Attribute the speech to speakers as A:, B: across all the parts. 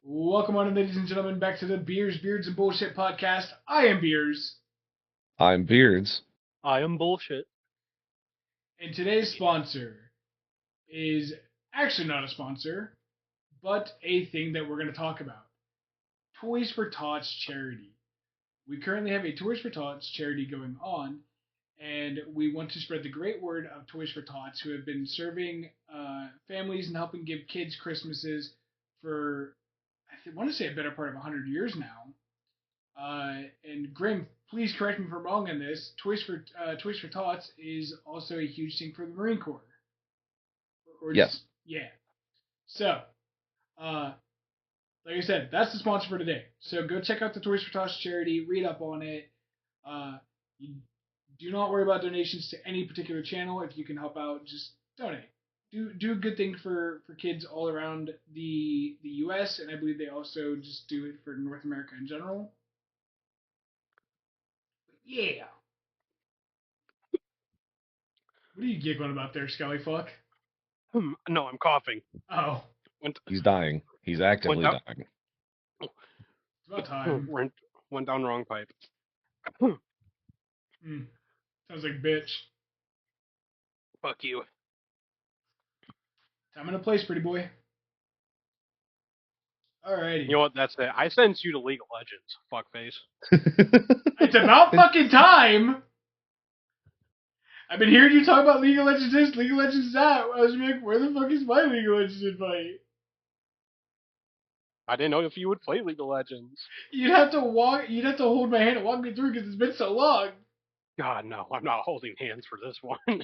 A: Welcome on, ladies and gentlemen, back to the Beers, Beards, and Bullshit podcast. I am Beers,
B: I'm Beards.
C: I am bullshit.
A: and today's sponsor is actually not a sponsor, but a thing that we're going to talk about. Toys for Tots charity. We currently have a Toys for Tots charity going on, and we want to spread the great word of Toys for Tots, who have been serving families and helping give kids Christmases for, I want to say, a better part of 100 years now. And Grim, please correct me if I'm wrong on this. Toys for Tots is also a huge thing for the Marine Corps.
B: Yes.
A: Yeah. So, like I said, that's the sponsor for today. So go check out the Toys for Tots charity. Read up on it. You do not worry about donations to any particular channel. If you can help out, just donate. Do a good thing for kids all around the U.S. and I believe they also just do it for North America in general. Yeah. What are you giggling about there, Skelly Fuck?
C: No, I'm coughing.
A: Oh.
B: He's dying. He's actively dying.
A: It's about time.
C: Went down the wrong pipe.
A: Sounds like bitch.
C: Fuck you.
A: Time and a place, pretty boy. Alrighty.
C: You know what? That's it. I sent you to League of Legends, fuckface.
A: It's about fucking time! I've been hearing you talk about League of Legends this, League of Legends that. I was like, where the fuck is my League of Legends invite?
C: I didn't know if you would play League of Legends.
A: You'd have to hold my hand and walk me through because it's been so long.
C: God, no, I'm not holding hands for this one.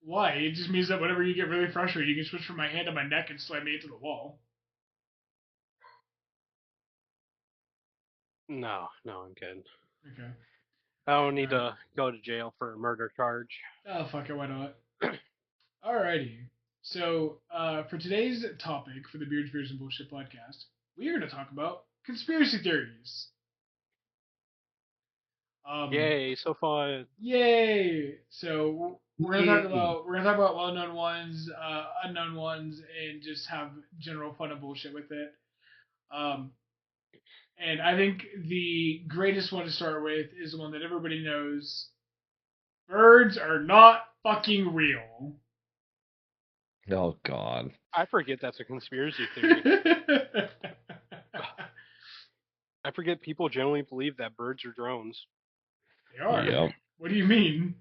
A: Why? It just means that whenever you get really frustrated, you can switch from my hand to my neck and slam me into the wall.
C: No, I'm kidding.
A: Okay.
C: I don't need to go to jail for a murder charge.
A: Oh, fuck it, why not? Alrighty. So, for today's topic for the Beards, Beers, and Bullshit podcast, we are going to talk about conspiracy theories.
C: Yay, so fun.
A: Yay! So, we're gonna talk about well-known ones, unknown ones, and just have general fun and bullshit with it. And I think the greatest one to start with is the one that everybody knows. Birds are not fucking real.
B: Oh, God.
C: I forget that's a conspiracy theory. I forget people generally believe that birds are drones.
A: They are.
B: Yep.
A: What do you mean?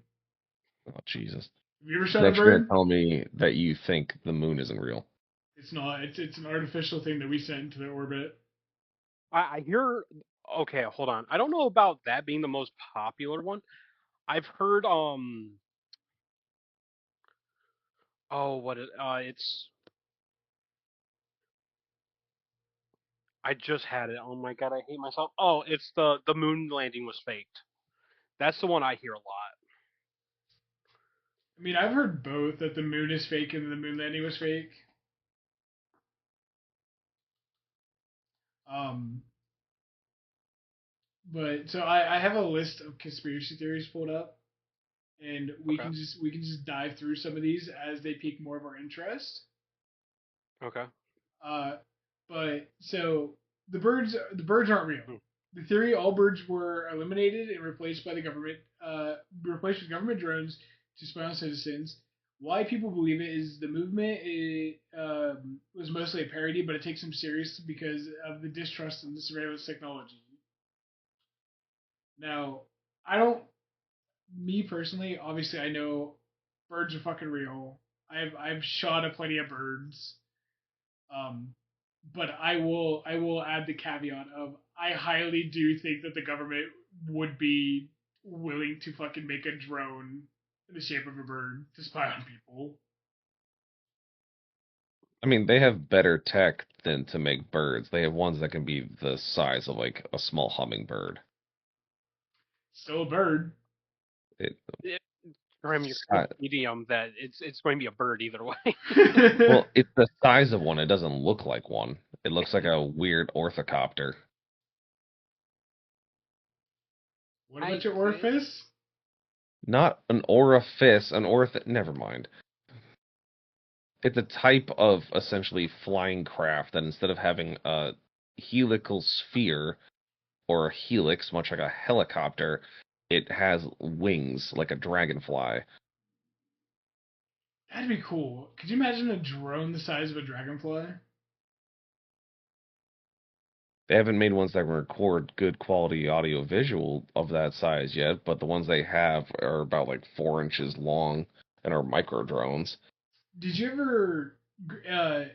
B: Oh, Jesus.
A: Have you ever shot
B: Next
A: a
B: you're
A: bird?
B: gonna tell me that you think the moon isn't real.
A: It's not. It's an artificial thing that we sent into the orbit.
C: I hear. Okay, hold on. I don't know about that being the most popular one. I've heard. Oh, what it? It's. I just had it. Oh my god, I hate myself. Oh, it's the moon landing was faked. That's the one I hear a lot.
A: I mean, I've heard both, that the moon is fake and the moon landing was fake. But so I have a list of conspiracy theories pulled up, and we can just dive through some of these as they pique more of our interest.
C: Okay.
A: But so the birds aren't real. The theory all birds were eliminated and replaced by the government, replaced with government drones to spy on citizens. Why people believe it is the movement was mostly a parody, but it takes them serious because of the distrust in the surveillance technology. Now, me personally, obviously, I know birds are fucking real. I've shot at plenty of birds. But I will add the caveat of I highly do think that the government would be willing to fucking make a drone in the shape of a bird to spy on people.
B: I mean, they have better tech than to make birds. They have ones that can be the size of, like, a small hummingbird.
A: Still a bird.
C: Medium that it's going to be a bird either way.
B: Well, it's the size of one. It doesn't look like one. It looks like a weird orthocopter.
A: What about your orifice?
B: Not an orifice, never mind. It's a type of essentially flying craft that instead of having a helical sphere or a helix, much like a helicopter. It has wings like a dragonfly.
A: That'd be cool. Could you imagine a drone the size of a dragonfly?
B: They haven't made ones that can record good quality audio visual of that size yet, but the ones they have are about like 4 inches long and are micro drones.
A: Did you ever,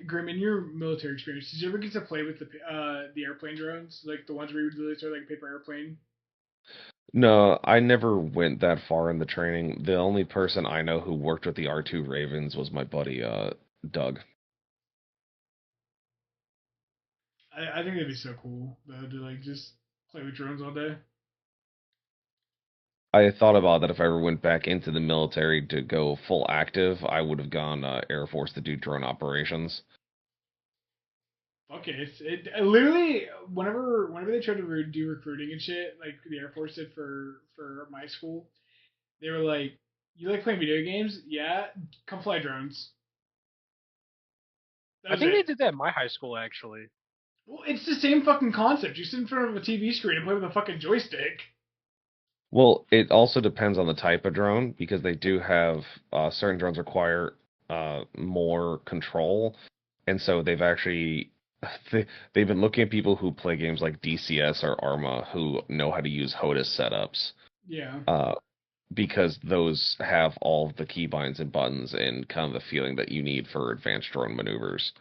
A: Grim, in your military experience, did you ever get to play with the airplane drones, like the ones where you would literally throw like a paper airplane?
B: No, I never went that far in the training. The only person I know who worked with the R2 Ravens was my buddy Doug.
A: I think that'd be so cool though, to like just play with drones all day.
B: I thought about that if I ever went back into the military to go full active, I would have gone Air Force to do drone operations.
A: Fuck it, literally whenever they tried to do recruiting and shit, like the Air Force did for my school, they were like, "You like playing video games? Yeah, come fly drones." That
C: I
A: was
C: think they
A: it.
C: did that in my high school actually.
A: Well, it's the same fucking concept. You sit in front of a TV screen and play with a fucking joystick.
B: Well, it also depends on the type of drone because they do have certain drones require more control, and so they've actually they've been looking at people who play games like DCS or Arma who know how to use HOTAS setups,
A: Yeah.
B: uh, because those have all the keybinds and buttons and kind of the feeling that you need for advanced drone maneuvers.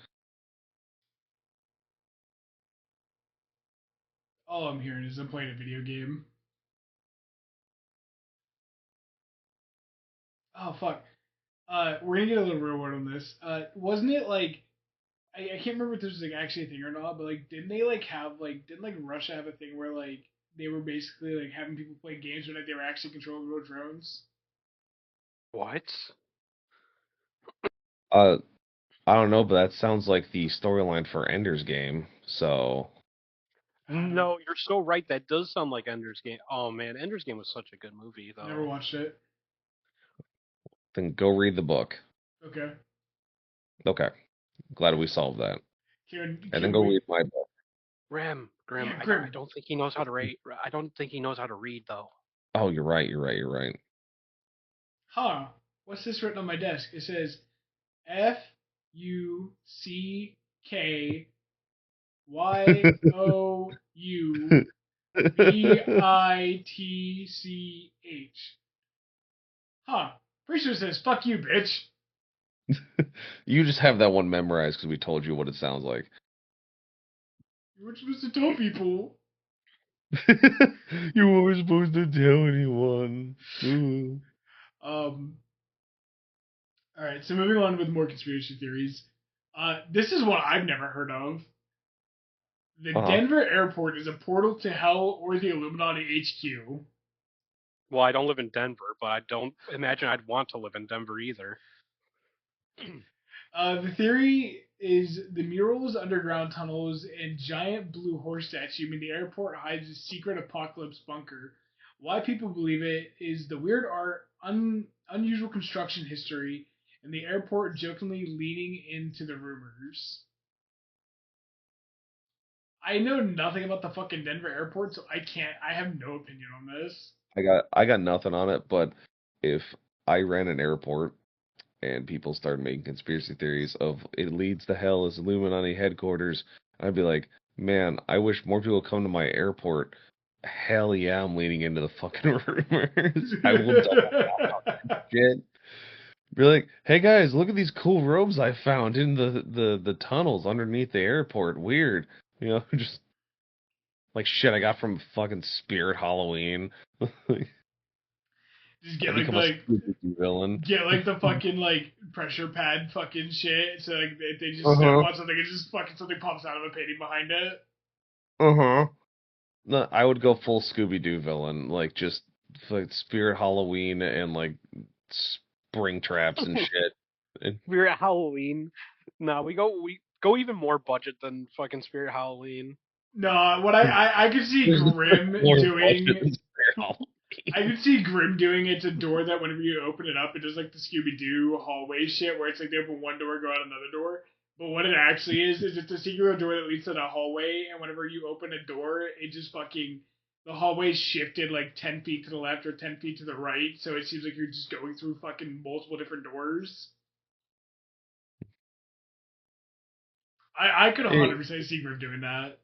A: All I'm hearing is I'm playing a video game. Oh fuck. We're gonna get a little real world on this. Wasn't it like I can't remember if this was like actually a thing or not, but like didn't they like have like didn't like Russia have a thing where like they were basically like having people play games when like, they were actually controlling real drones?
C: What?
B: Uh, I don't know, but that sounds like the storyline for Ender's Game. So
A: I don't
C: No, you're so right. That does sound like Ender's Game. Oh man, Ender's Game was such a good movie
A: never
C: though.
A: watched it.
B: then go read the book.
A: Okay.
B: Okay, glad we solved that. And then
A: Can
B: go
A: we
B: read my book.
C: Grim.
A: yeah,
C: I
A: Grim.
C: don't think he knows how to read. I don't think he knows how to read though.
B: Oh, you're right. You're right. You're right.
A: Huh. What's this written on my desk? It says FUCKYOUVITCH. Huh. Pretty sure it says fuck you, bitch.
B: You just have that one memorized because we told you what it sounds like.
A: You weren't supposed to tell people.
B: You weren't supposed to tell anyone. Ooh.
A: Um. All right. So moving on with more conspiracy theories. This is one I've never heard of. The
B: Uh-huh.
A: Denver airport is a portal to hell or the Illuminati HQ.
C: Well, I don't live in Denver, but I don't imagine I'd want to live in Denver either.
A: The theory is the murals, underground tunnels, and giant blue horse statue mean the airport hides a secret apocalypse bunker. Why people believe it is the weird art, unusual construction history, and the airport jokingly leaning into the rumors. I know nothing about the fucking Denver airport, so I can't. I have no opinion on this.
B: I got nothing on it, but if I ran an airport and people started making conspiracy theories of it leads to hell as Illuminati headquarters, I'd be like, man, I wish more people come to my airport. Hell yeah, I'm leaning into the fucking rumors. I will double down on that shit. Be like, hey guys, look at these cool robes I found in the tunnels underneath the airport. Weird. Just like shit I got from fucking Spirit Halloween.
A: Just
B: I become a spooky villain.
A: get like the fucking like pressure pad fucking shit. So like they just step
B: Uh-huh.
A: on something and just fucking something pops out of a painting behind it.
B: Uh-huh. No, I would go full Scooby Doo villain, like just like Spirit Halloween and like spring traps and shit. And,
C: We're at Halloween. No, we go even more budget than fucking Spirit Halloween.
A: No, what I could see
B: there's
A: Grim
B: more budget
A: doing.
B: than Spirit Halloween.
A: I could see Grim doing it's a door that whenever you open it up, it does like the Scooby Doo hallway shit where it's like they open one door, go out another door. But what it actually is it's a secret door that leads to the hallway, and whenever you open a door, it just fucking the hallway shifted like 10 feet to the left or 10 feet to the right, so it seems like you're just going through fucking multiple different doors. I could
B: Eh,
A: 100% see Griff doing that.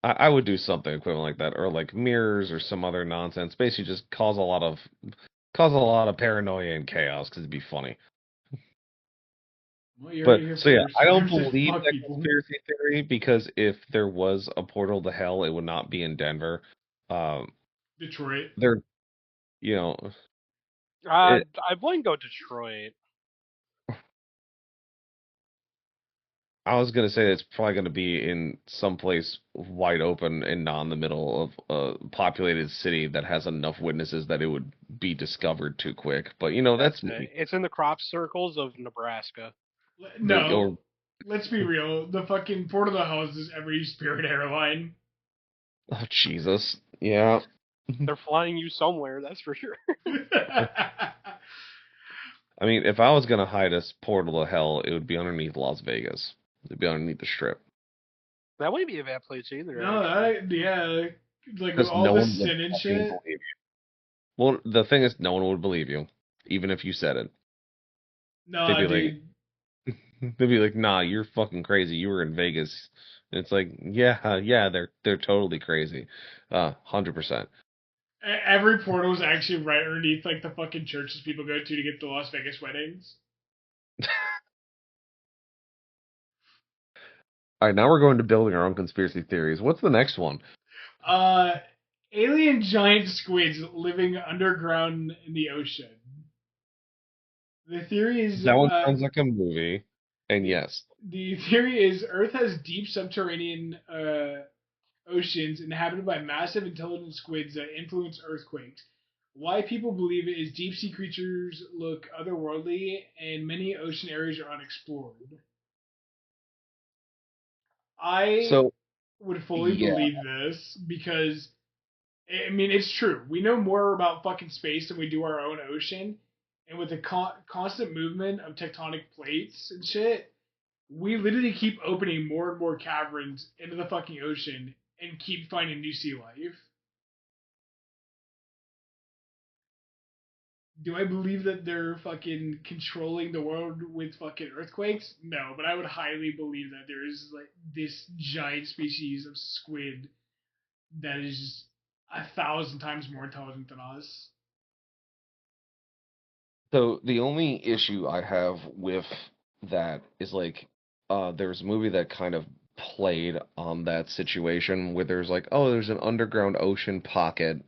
B: I would do something equivalent like that, or like mirrors or some other nonsense. Basically, just cause a lot of paranoia and chaos because it'd be funny.
A: Well, you heard
B: But
A: it here
B: so yeah,
A: first.
B: I don't
A: Griff said
B: believe
A: fuck
B: that
A: people.
B: conspiracy theory because if there was a portal to hell, it would not be in Denver. Um,
A: Detroit.
B: there, you know,
C: I
B: it,
C: wouldn't go Detroit.
B: I was gonna say it's probably gonna be in some place wide open and not in the middle of a populated city that has enough witnesses that it would be discovered too quick. But
C: That's
B: that's
C: it.
B: me.
C: It's in the crop circles of Nebraska.
A: No,
B: Or
A: let's be real. The fucking Port of the House is every Spirit airline.
B: oh Jesus, yeah.
C: They're flying you somewhere, that's for sure.
B: I mean, if I was gonna hide a portal to hell, it would be underneath Las Vegas. It'd be underneath the strip.
C: That wouldn't be a bad place either,
A: No,
C: actually.
A: yeah, like with
B: Because
A: all
B: no
A: the
B: one would
A: sin and
B: fucking
A: shit.
B: believe you. Well, the thing is, no one would believe you, even if you said it. They'd
A: Nah,
B: be like,
A: dude.
B: they'd be like, "Nah, you're fucking crazy. You were in Vegas." And it's like, yeah, yeah, they're totally crazy, 100%.
A: Every portal is actually right underneath like the fucking churches people go to get the Las Vegas weddings.
B: All right, now we're going to building our own conspiracy theories. What's the next one?
A: Uh, alien giant squids living underground in the ocean. The theory is
B: That one sounds like a movie, and
A: the
B: yes.
A: the theory is Earth has deep subterranean oceans inhabited by massive intelligent squids that influence earthquakes. Why people believe it is deep sea creatures look otherworldly and many ocean areas are unexplored. I
B: So
A: would fully
B: yeah.
A: believe this because I mean it's true. We know more about fucking space than we do our own ocean, and with the constant movement of tectonic plates and shit, we literally keep opening more and more caverns into the fucking ocean and keep finding new sea life. Do I believe that they're fucking controlling the world with fucking earthquakes? No, but I would highly believe that there is like this giant species of squid that is just 1,000 times more intelligent than us.
B: So the only issue I have with that is like there's a movie that kind of played on that situation where there's like, oh, there's an underground ocean pocket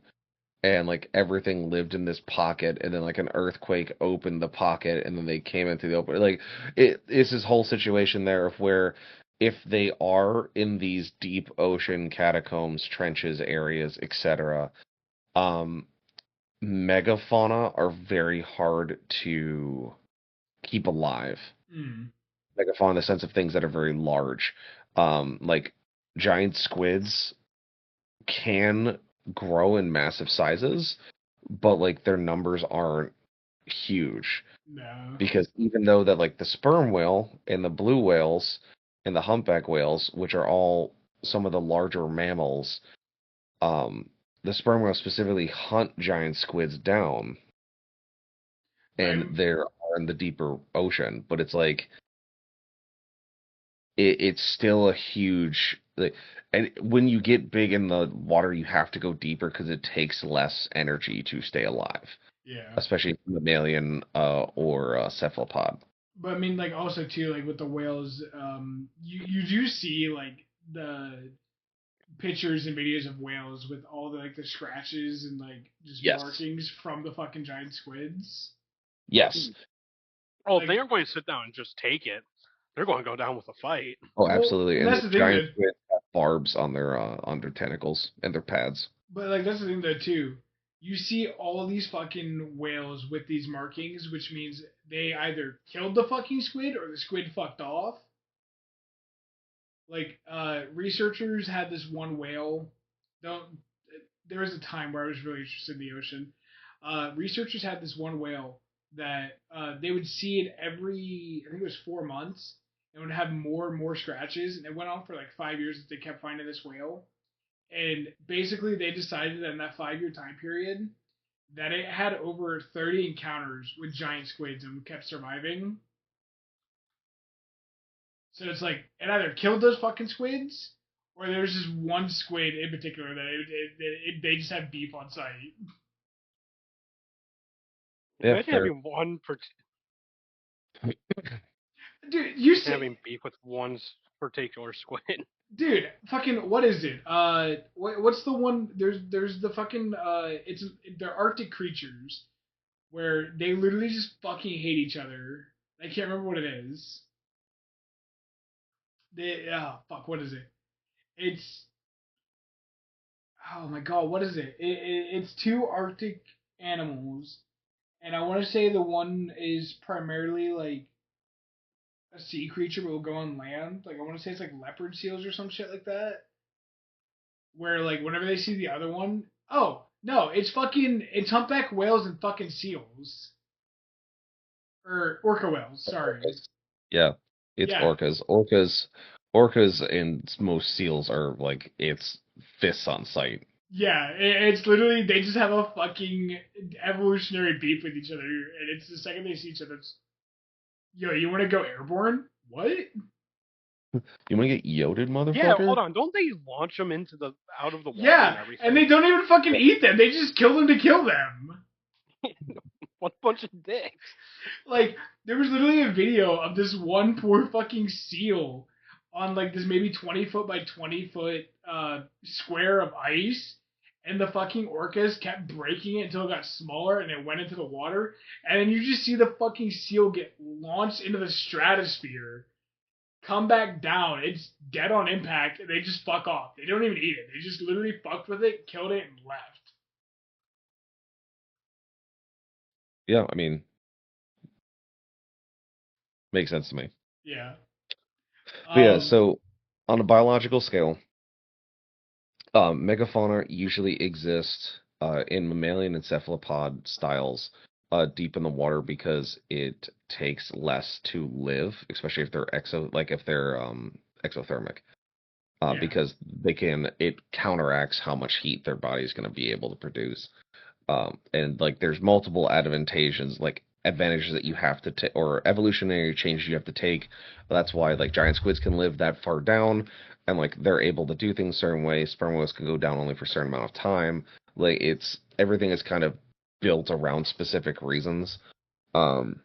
B: and like everything lived in this pocket and then like an earthquake opened the pocket and then they came into the open like it's this whole situation there of where if they are in these deep ocean catacombs, trenches, areas, etc. um megafauna are very hard to keep alive.
A: Mm.
B: Megafauna in the sense of things that are very large. Like giant squids can grow in massive sizes, but like their numbers aren't huge.
A: No.
B: Because even though that like the sperm whale and the blue whales and the humpback whales, which are all some of the larger mammals, um, the sperm whales specifically hunt giant squids down
A: Right.
B: and they're in the deeper ocean. But it's like it's still a huge like, and when you get big in the water, you have to go deeper because it takes less energy to stay alive,
A: Yeah.
B: especially mammalian or cephalopod.
A: But I mean, like also too, like with the whales, you do see like the pictures and videos of whales with all the like the scratches and like just
B: Yes.
A: markings from the fucking giant squids.
B: Yes.
C: Oh, they
A: Like,
C: aren't going to sit down and just take it. They're going to go down with a fight.
B: Oh,
A: well,
B: absolutely.
A: and
B: And
A: that's
B: the
A: the thing
B: giant
A: that,
B: squid have barbs on their tentacles and their pads.
A: but like that's the thing though too. You see all these fucking whales with these markings, which means they either killed the fucking squid or the squid fucked off. Like, researchers had this one whale. Don't. There was a time where I was really interested in the ocean. Researchers had this one whale that they would see it every, I think it was 4 months, and would have more and more scratches. And it went on for like 5 years that they kept finding this whale. And basically, they decided that in that 5 year time period that it had over 30 encounters with giant squids and kept surviving. So it's like it either killed those fucking squids, or there's just one squid in particular that they just have beef on sight.
B: Yeah,
C: Imagine
B: fair.
C: having one
A: Dude, you see,
C: having beef with one particular squid.
A: dude, fucking what is it? What's the one? There's the fucking they're Arctic creatures where they literally just fucking hate each other. I can't remember what it is. Fuck, what is it? It's oh my god, what is it? It's two Arctic animals, and I want to say the one is primarily like a sea creature, but will go on land. Like I want to say it's like leopard seals or some shit like that. Where like whenever they see the other one, oh no, it's humpback whales and fucking seals or orca whales. Sorry,
B: Orcas. Yeah, it's
A: yeah,
B: orcas, and most seals are like it's fists on sight.
A: yeah. It's literally they just have a fucking evolutionary beef with each other, and it's the second they see each other, it's, yo, you want to go airborne? What?
B: You want to get yoded,
C: Yeah,
B: motherfucker?
C: hold on. Don't they launch them into the out of the water and
A: Yeah,
C: everything?
A: and they don't even fucking eat them. They just kill them to kill them.
C: What bunch of dicks?
A: Like there was literally a video of this one poor fucking seal on like this maybe 20 foot by 20 foot square of ice, and the fucking orcas kept breaking it until it got smaller and it went into the water, and then you just see the fucking seal get launched into the stratosphere, come back down, it's dead on impact, and they just fuck off. They don't even eat it. They just literally fucked with it, killed it, and left.
B: Yeah, I mean, makes sense to me.
A: Yeah.
B: But yeah,
A: Um.
B: so on a biological scale, megafauna usually exist in mammalian and cephalopod styles deep in the water because it takes less to live, especially if they're exothermic.
A: Yeah.
B: Because it counteracts how much heat their body is going to be able to produce. And like there's multiple advantages that you have to take, or evolutionary changes you have to take. That's why like giant squids can live that far down, and like they're able to do things a certain way. Sperm whales can go down only for a certain amount of time. Like it's everything is kind of built around specific reasons. Um,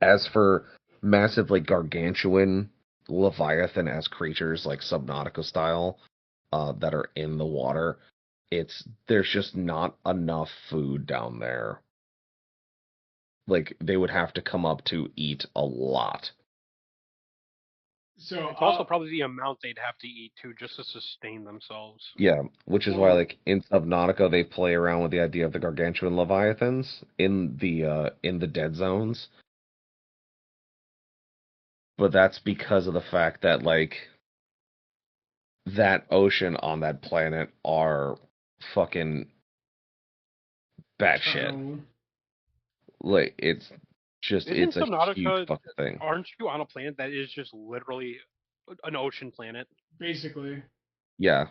B: as for massive like gargantuan leviathan as creatures like Subnautica style, that are in the water, there's just not enough food down there. Like they would have to come up to eat a lot.
A: So
C: It's also probably the amount they'd have to eat too, just to sustain themselves.
B: Yeah, which is why
A: well,
B: like in Subnautica they play around with the idea of the gargantuan leviathans in the dead zones. But that's because of the fact that like that ocean on that planet are fucking batshit.
A: eternal,
B: Like
C: Isn't
B: it's a huge
C: Subnautica?
B: fucking thing.
C: Aren't you on a planet that is just literally an ocean planet?
A: basically.
B: Yeah.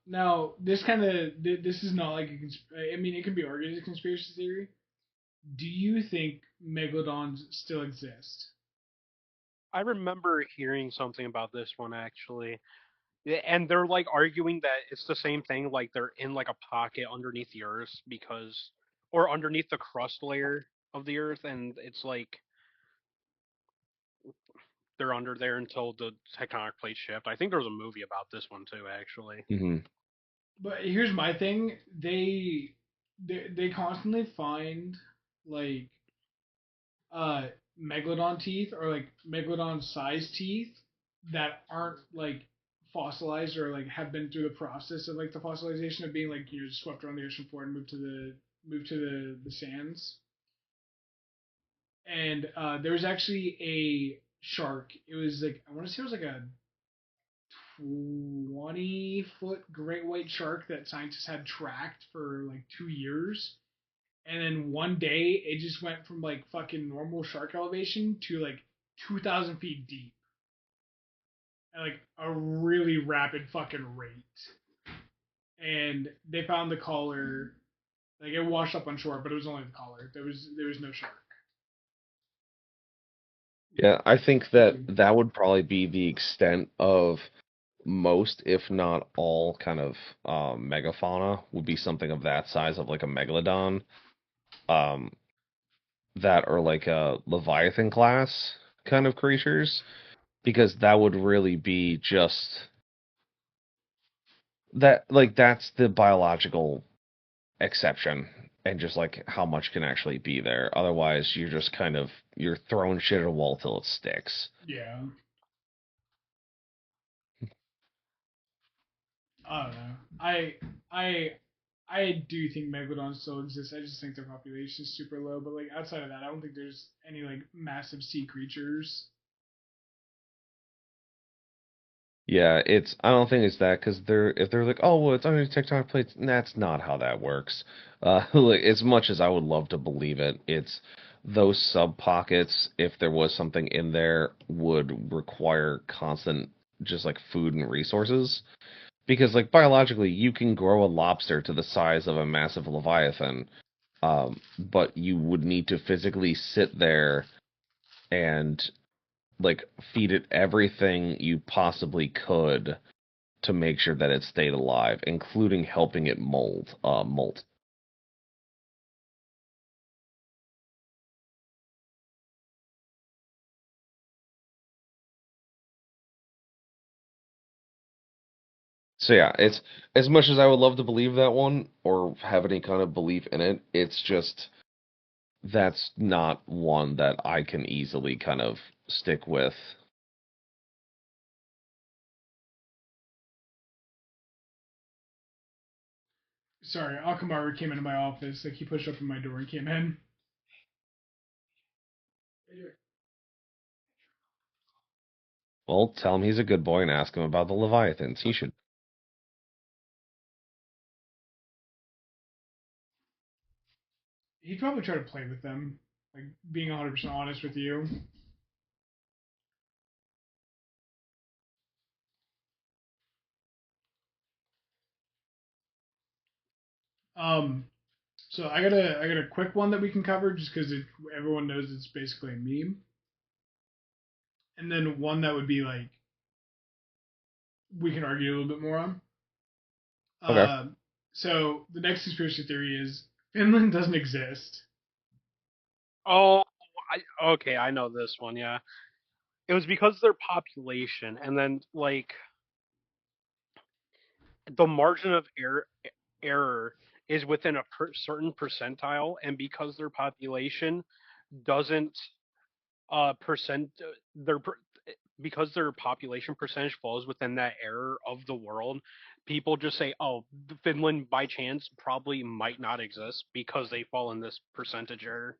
A: Now this kind of this is not like I mean, it can be argued as a conspiracy theory. Do you think megalodons still exist?
C: I remember hearing something about this one actually. Yeah, and they're like arguing that it's the same thing, like they're in like a pocket underneath the earth or underneath the crust layer of the earth, and it's like they're under there until the tectonic plates shift. I think there was a movie about this one too, actually.
B: Hmm.
A: But here's my thing: they constantly find like uh megalodon teeth or like megalodon sized teeth that aren't like fossilized or like have been through the process of like the fossilization of being like just swept around the ocean floor and moved to the sands. And there was actually a shark. It was like I want to say it was like a 20-foot great white shark that scientists had tracked for like 2 years, and then one day it just went from like fucking normal shark elevation to like 2,000 feet deep at like a really rapid fucking rate. And they found the collar, like it washed up on shore, but it was only the collar. There was no shark.
B: Yeah, I think that would probably be the extent of most, if not all, kind of megafauna would be something of that size of like a megalodon, um, that are like a Leviathan class kind of creatures, because that would really be just that, like that's the biological exception, and just like how much can actually be there. Otherwise, you're just kind of you're throwing shit at a wall till it sticks.
A: Yeah. I don't know. I I do think megalodons still exist. I just think their population is super low. But like outside of that, I don't think there's any like massive sea creatures.
B: Yeah, it's I don't think it's that because they're like, oh well, it's under tectonic plates. That's not how that works. Like as much as I would love to believe it, it's those sub pockets. If there was something in there, would require constant just like food and resources. Because like biologically, you can grow a lobster to the size of a massive leviathan, but you would need to physically sit there and like feed it everything you possibly could to make sure that it stayed alive, including helping it molt. So yeah, it's as much as I would love to believe that one or have any kind of belief in it, it's just that's not one that I can easily kind of stick with.
A: Sorry, Akamaru came into my office. Like he pushed open my door and came in.
B: Well, tell him he's a good boy and ask him about the Leviathans. He should.
A: He'd probably try to play with them. Like being 100% honest with you. Um, so I got a quick one that we can cover just because everyone knows it's basically a meme, and then one that would be like we can argue a little bit more on.
B: Okay.
A: Uh, so the next conspiracy theory is Finland doesn't exist.
C: Oh, okay, I know this one. Yeah, it was because of their population, and then like the margin of error is within a certain percentile, and because their population doesn't percent their because their population percentage falls within that error of the world, people just say, "Oh, Finland by chance probably might not exist because they fall in this percentage error."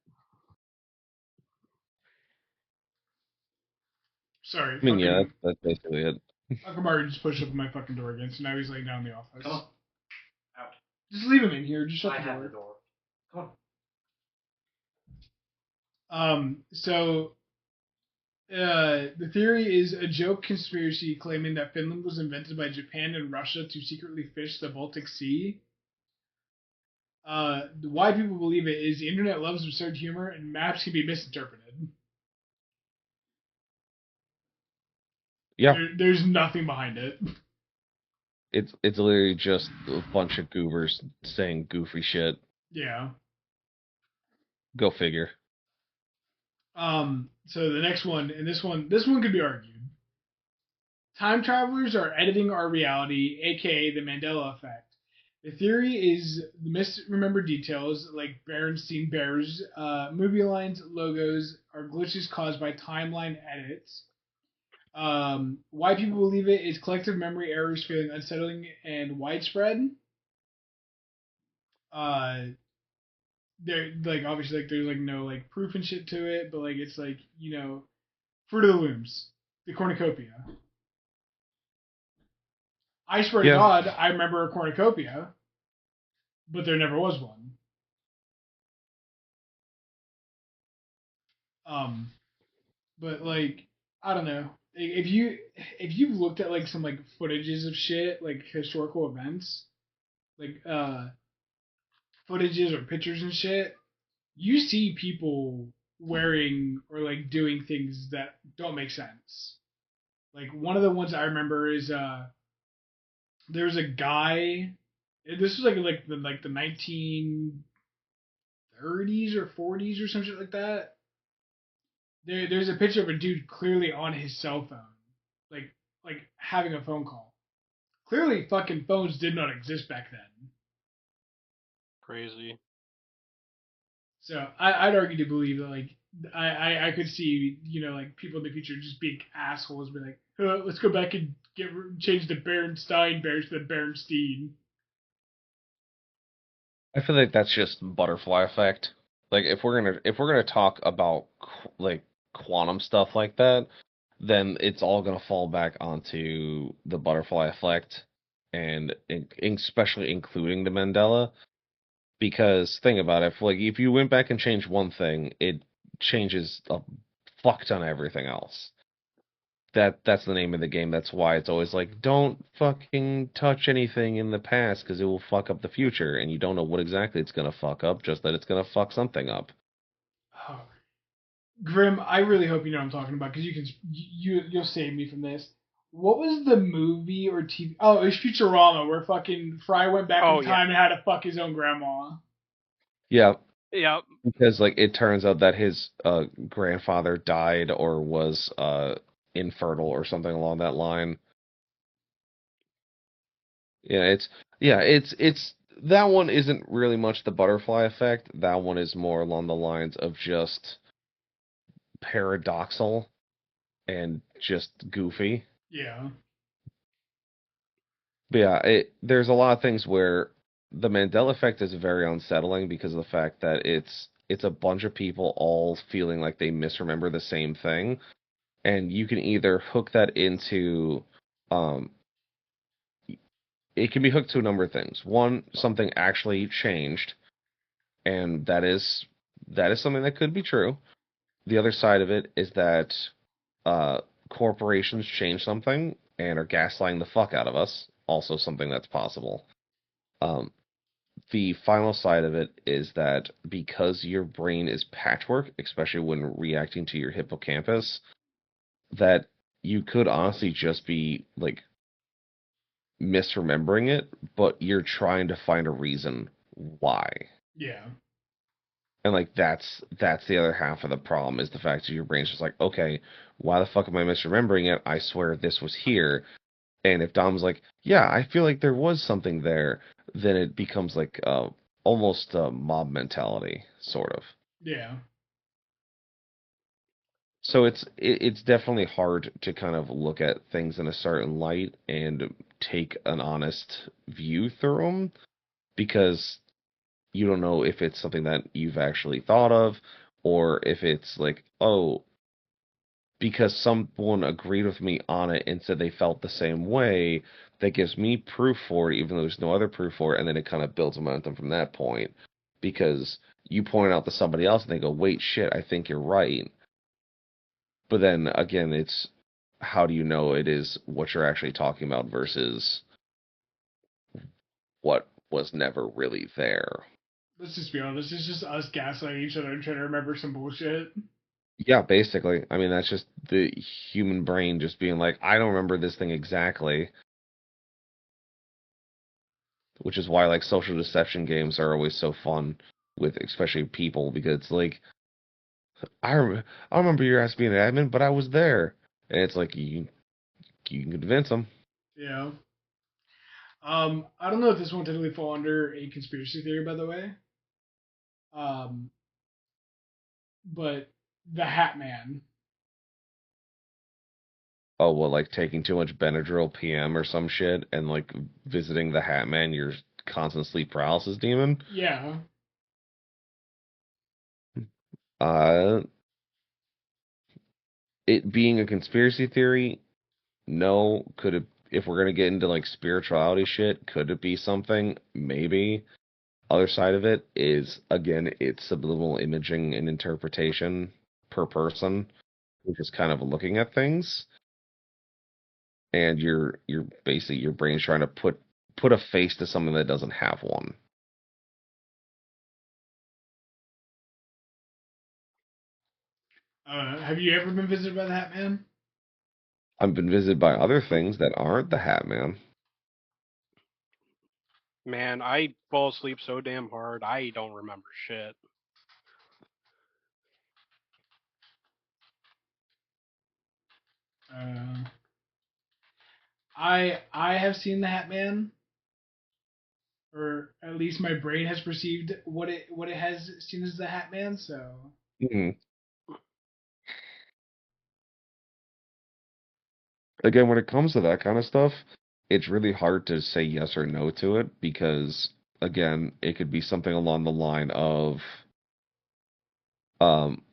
A: Sorry,
B: I mean, yeah,
A: fucking
B: that's basically it.
A: Akamaru just pushed open my fucking door again, so now he's laying down in the office. Come on. Out. Just leave him in here. Just shut the door. The door. Come on. So the theory is a joke conspiracy claiming that Finland was invented by Japan and Russia to secretly fish the Baltic Sea. Why people believe it is the internet loves absurd humor and maps can be misinterpreted.
B: Yeah,
A: There's nothing behind it.
B: it's literally just a bunch of goobers saying goofy shit.
A: Yeah.
B: Go figure.
A: So the next one, and this one could be argued. Time travelers are editing our reality, aka the Mandela effect. The theory is the misremembered details, like Berenstein Bears, movie lines, logos, are glitches caused by timeline edits. Why people believe it is collective memory errors feeling unsettling and widespread. Uh, there like obviously like there's like no like proof and shit to it, but like it's like Fruit of the Looms, the cornucopia. I swear to
B: Yeah,
A: God, I remember a cornucopia, but there never was one. But like, I don't know. If you've looked at like some like footages of shit, like historical events, like footages or pictures and shit, you see people wearing or like doing things that don't make sense. Like one of the ones I remember is there's a guy. This was like the 1930s or 40s or some shit like that. There's a picture of a dude clearly on his cell phone, like having a phone call. Clearly, fucking phones did not exist back then.
C: Crazy.
A: So I'd argue to believe that like I could see like people in the future just being assholes, be like, let's go back and change the Berenstein Bears to the Berenstein.
B: I feel like that's just butterfly effect. Like if we're gonna talk about like quantum stuff like that, then it's all gonna fall back onto the butterfly effect, and especially including the Mandela. Because think about it, if you went back and changed one thing, it changes a fuck ton of everything else. That's the name of the game. That's why it's always like, don't fucking touch anything in the past because it will fuck up the future, and you don't know what exactly it's gonna fuck up, just that it's gonna fuck something up.
A: Oh, Grim, I really hope you know what I'm talking about because you'll save me from this. What was the movie or TV? Oh, it was Futurama, where fucking Fry went back in time and had to fuck his own grandma.
B: Yeah,
C: Yeah.
B: because like it turns out that his grandfather died or was infertile or something along that line. It's that one isn't really much the butterfly effect. That one is more along the lines of just paradoxal and just goofy.
A: Yeah.
B: But yeah, there's a lot of things where the Mandela effect is very unsettling because of the fact that it's a bunch of people all feeling like they misremember the same thing, and you can either hook that into um it can be hooked to a number of things. One, something actually changed, and that is something that could be true. The other side of it is that uh, corporations change something and are gaslighting the fuck out of us. Also, something that's possible. Um, the final side of it is that because your brain is patchwork, especially when reacting to your hippocampus, that you could honestly just be like misremembering it, but you're trying to find a reason why.
A: Yeah.
B: And like that's the other half of the problem is the fact that your brain's just like, okay, why the fuck am I misremembering it? I swear this was here. And if Dom's like, yeah, I feel like there was something there, then it becomes like almost a mob mentality, sort of.
A: Yeah.
B: So it's definitely hard to kind of look at things in a certain light and take an honest view through them because you don't know if it's something that you've actually thought of or if it's like, oh, because someone agreed with me on it and said they felt the same way, that gives me proof for it, even though there's no other proof for it, and then it kind of builds momentum from that point. Because you point out to somebody else and they go, wait, shit, I think you're right. But then again, it's how do you know it is what you're actually talking about versus what was never really there?
A: Let's just be honest. It's just us gaslighting each other and trying to remember some bullshit.
B: Yeah, basically. I mean, that's just the human brain just being like, I don't remember this thing exactly. Which is why like social deception games are always so fun with especially people because it's like I remember your ass being an admin, but I was there, and it's like you can convince them.
A: Yeah. I don't know if this one technically fall under a conspiracy theory, by the way. Um, but the Hat Man.
B: Oh well, like taking too much Benadryl PM or some shit, and like visiting the Hat Man, your constant sleep paralysis demon.
A: Yeah.
B: Uh, it being a conspiracy theory, no. Could it? If we're gonna get into like spirituality shit, could it be something? Maybe. Other side of it is again it's subliminal imaging and interpretation, per person who's just kind of looking at things, and you're basically your brain's trying to put a face to something that doesn't have one.
A: Have you ever been visited by the Hat Man?
B: I've been visited by other things that aren't the Hat Man.
C: Man, I fall asleep so damn hard, I don't remember shit.
A: I have seen the Hat Man, or at least my brain has perceived what it has seen as the Hat Man. So
B: Mhm. Again, when it comes to that kind of stuff, it's really hard to say yes or no to it because, again, it could be something along the line of, um,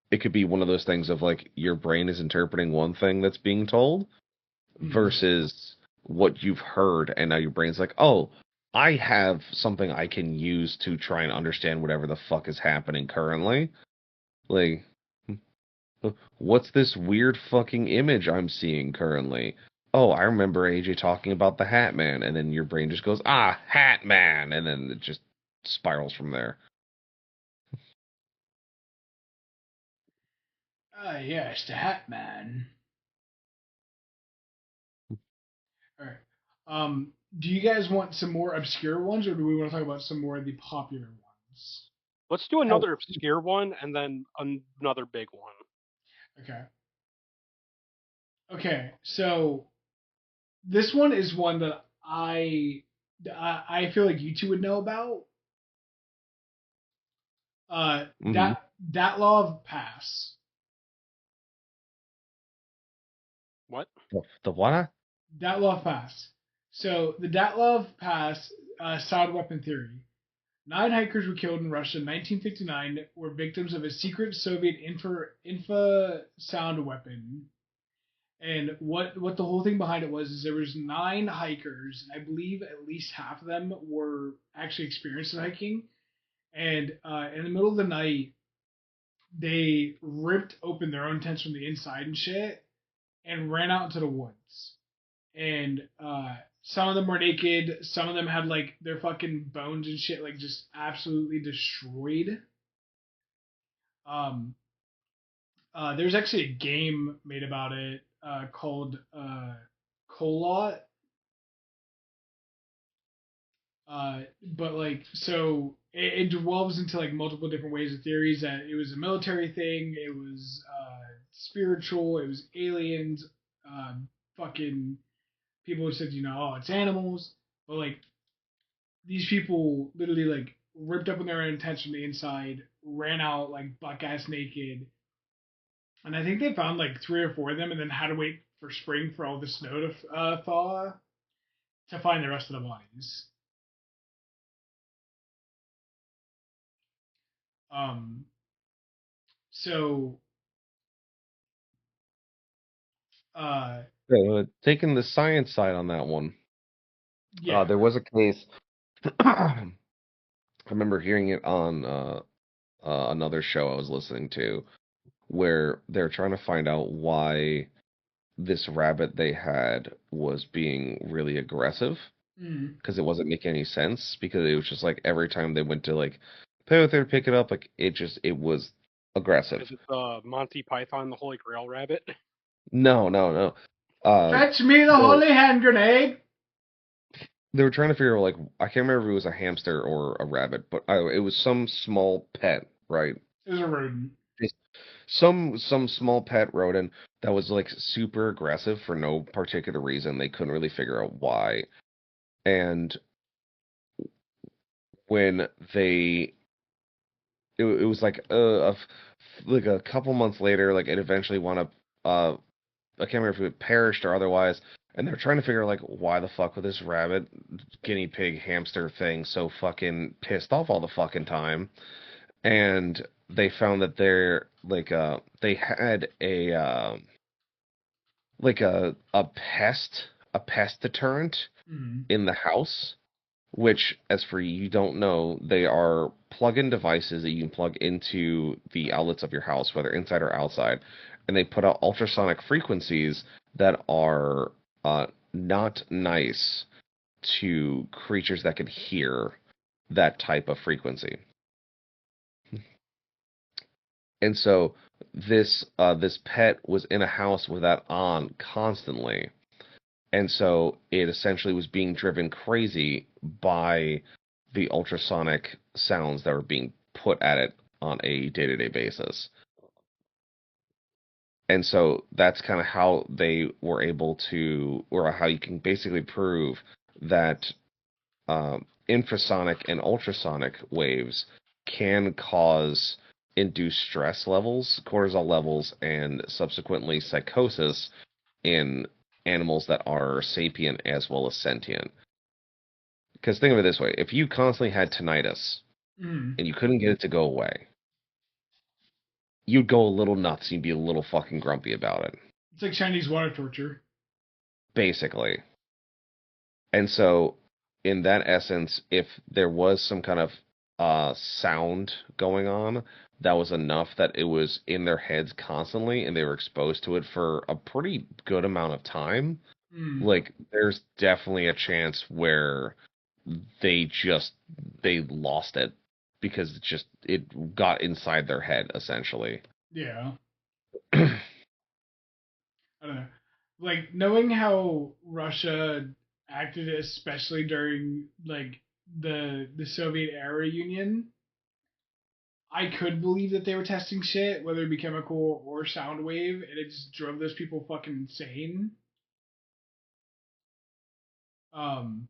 B: it could be one of those things of like your brain is interpreting one thing that's being told versus what you've heard, and now your brain's like, oh, I have something I can use to try and understand whatever the fuck is happening currently. Like, what's this weird fucking image I'm seeing currently? Oh, I remember AJ talking about the Hat Man, and then your brain just goes, ah, Hat Man, and then it just spirals from there.
A: yes, the Hat Man. All right. Do you guys want some more obscure ones, or do we want to talk about some more of the popular ones?
C: Let's do
B: Oh,
C: another obscure one and then another big one.
A: Okay. Okay. So this one is one that I feel like you two would know about.
B: mhm.
A: Datlov Pass.
C: What?
B: The what?
A: Datlov Pass. So the Datlov Pass sound weapon theory. 9 hikers were killed in Russia in 1959 were victims of a secret Soviet infra sound weapon. And what the whole thing behind it was is there was 9 hikers. I believe at least half of them were actually experienced in hiking. And in the middle of the night, they ripped open their own tents from the inside and shit, and ran out into the woods. And some of them were naked. Some of them had like their fucking bones and shit like just absolutely destroyed. Um, there's actually a game made about it called Kolot. But like, so it delves into like multiple different ways of theories that it was a military thing, it was spiritual, it was aliens, fucking people who said, oh, it's animals. But like, these people literally like ripped up in their own tents from the inside, ran out like buck ass naked, and I think they found like 3 or 4 of them, and then had to wait for spring for all the snow to thaw to find the rest of the bodies. Um, so uh,
B: Taking the science side on that one,
A: yeah.
B: there was a case. I remember hearing it on another show I was listening to, where they're trying to find out why this rabbit they had was being really aggressive
A: Mm.
B: because it wasn't making any sense because it was just like every time they went to like play with it or pick it up, like it was aggressive.
C: Is it the Monty Python the Holy Grail rabbit?
B: No, no, no. Uh,
A: Fetch me the
B: the,
A: holy hand grenade.
B: they were trying to figure out like I can't remember if it was a hamster or a rabbit, but it was some small pet, right?
A: It was a rodent.
B: Some small pet rodent that was like super aggressive for no particular reason. They couldn't really figure out why. And when it was like like a couple months later, like it eventually wound up. I can't remember if it perished or otherwise. And they're trying to figure out like why the fuck was this rabbit, guinea pig, hamster thing so fucking pissed off all the fucking time. And they found that they had like a pest deterrent
A: Mm.
B: in the house, which, as for you don't know, they are plug-in devices that you can plug into the outlets of your house, whether inside or outside, and they put out ultrasonic frequencies that are not nice to creatures that can hear that type of frequency. And so this pet was in a house with that on constantly. And so it essentially was being driven crazy by the ultrasonic sounds that were being put at it on a day-to-day basis. And so that's kind of how they were able to, or how you can basically prove that infrasonic and ultrasonic waves can cause induced stress levels, cortisol levels, and subsequently psychosis in animals that are sapient as well as sentient. Because think of it this way, if you constantly had tinnitus
A: Mm.
B: and you couldn't get it to go away, you'd go a little nuts. You'd be a little fucking grumpy about it.
A: It's like Chinese water torture.
B: Basically. And so, in that essence, if there was some kind of sound going on that was enough that it was in their heads constantly and they were exposed to it for a pretty good amount of time,
A: Mm.
B: like, there's definitely a chance where they lost it because it got inside their head essentially.
A: Yeah. I don't know. Like, knowing how Russia acted, especially during like the Soviet era Union, I could believe that they were testing shit, whether it be chemical or sound wave, and it just drove those people fucking insane. Um,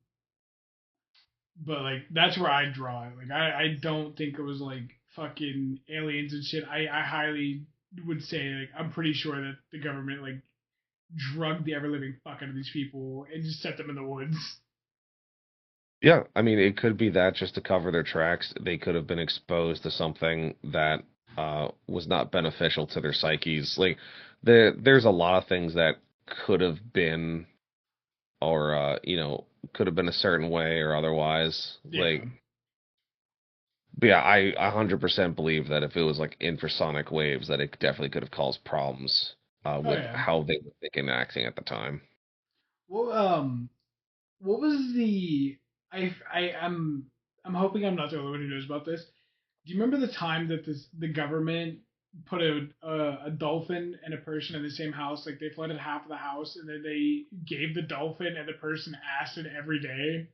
A: but like that's where I draw it. Like I don't think it was like fucking aliens and shit. I highly would say like I'm pretty sure that the government like drugged the ever living fuck out of these people and just set them in the woods.
B: Yeah, I mean, it could be that just to cover their tracks, they could have been exposed to something that was not beneficial to their psyches. Like, there's a lot of things that could have been, or could have been a certain way or otherwise.
A: Yeah.
B: Like, but yeah, I 100% believe that if it was like infrasonic waves, that it definitely could have caused problems
A: Oh
B: with
A: yeah.
B: how they were thinking and acting at the time.
A: Well, what was the I'm hoping I'm not the only one who knows about this. Do you remember the time that the government put a dolphin and a person in the same house? Like they flooded half of the house, and then they gave the dolphin and the person acid every day.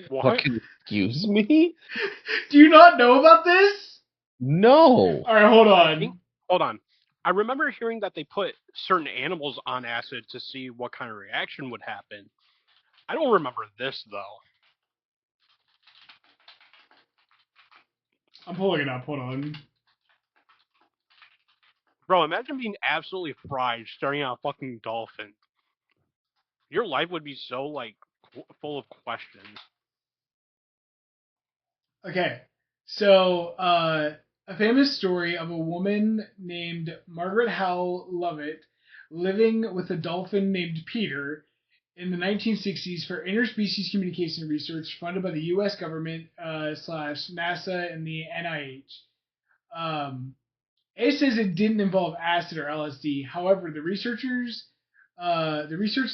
C: What?
B: Fucking excuse me?
A: Do you not know about this?
B: No.
A: All right, hold
C: I think.
A: on.
C: Hold on. I remember hearing that they put certain animals on acid to see what kind of reaction would happen. I don't remember this though.
A: I'm pulling it up. Hold on.
C: Bro, imagine being absolutely fried staring at a fucking dolphin. Your life would be so like full of questions.
A: Okay, so a famous story of a woman named Margaret Howell Lovett living with a dolphin named Peter in the 1960s for interspecies communication research funded by the U.S. government slash NASA and the NIH. It says it didn't involve acid or LSD. However, the research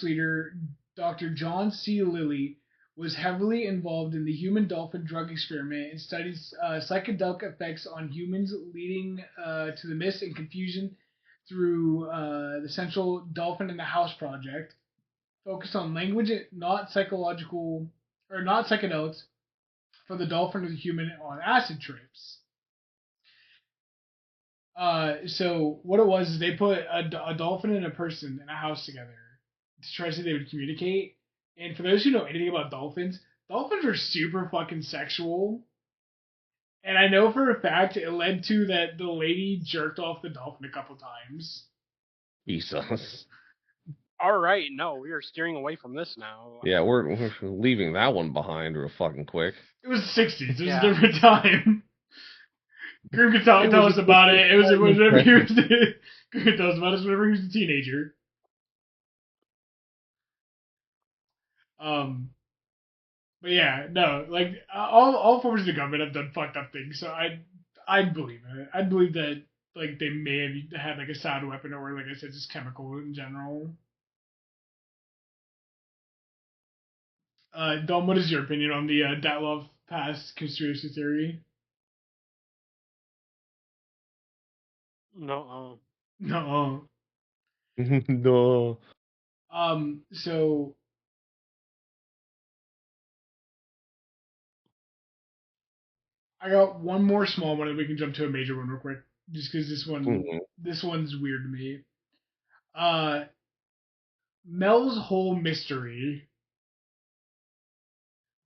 A: leader, Dr. John C. Lilly, was heavily involved in the human dolphin drug experiment and studied psychedelic effects on humans, leading to the myths and confusion through the Central Dolphin in the House project, focused on language, not psychological or not psychedelics, for the dolphin or the human on acid trips. So what it was is they put a dolphin and a person in a house together to try to see if they would communicate. And for those who know anything about dolphins, dolphins are super fucking sexual. And I know for a fact it led to that the lady jerked off the dolphin a couple times.
B: Jesus.
C: All right, no, we are steering away from this now.
B: Yeah, we're leaving that one behind real fucking quick.
A: It was the 60s. It was
C: Yeah.
A: a different time. Grim could tell us
B: a
A: about it. It was
B: different
A: whenever he
B: time.
A: was Grim could tell us about it whenever he was a teenager. Um, But yeah, no, like all forms of the government have done fucked up things, so I'd believe it. I'd believe that like they may have had like a sound weapon or like I said, just chemical in general. Dom, what is your opinion on the Datlov Pass conspiracy theory?
C: No.
A: No.
B: No.
A: So I got one more small one, and we can jump to a major one real quick, just because
B: Mhm.
A: this one's weird to me. Uh, Mel's whole mystery.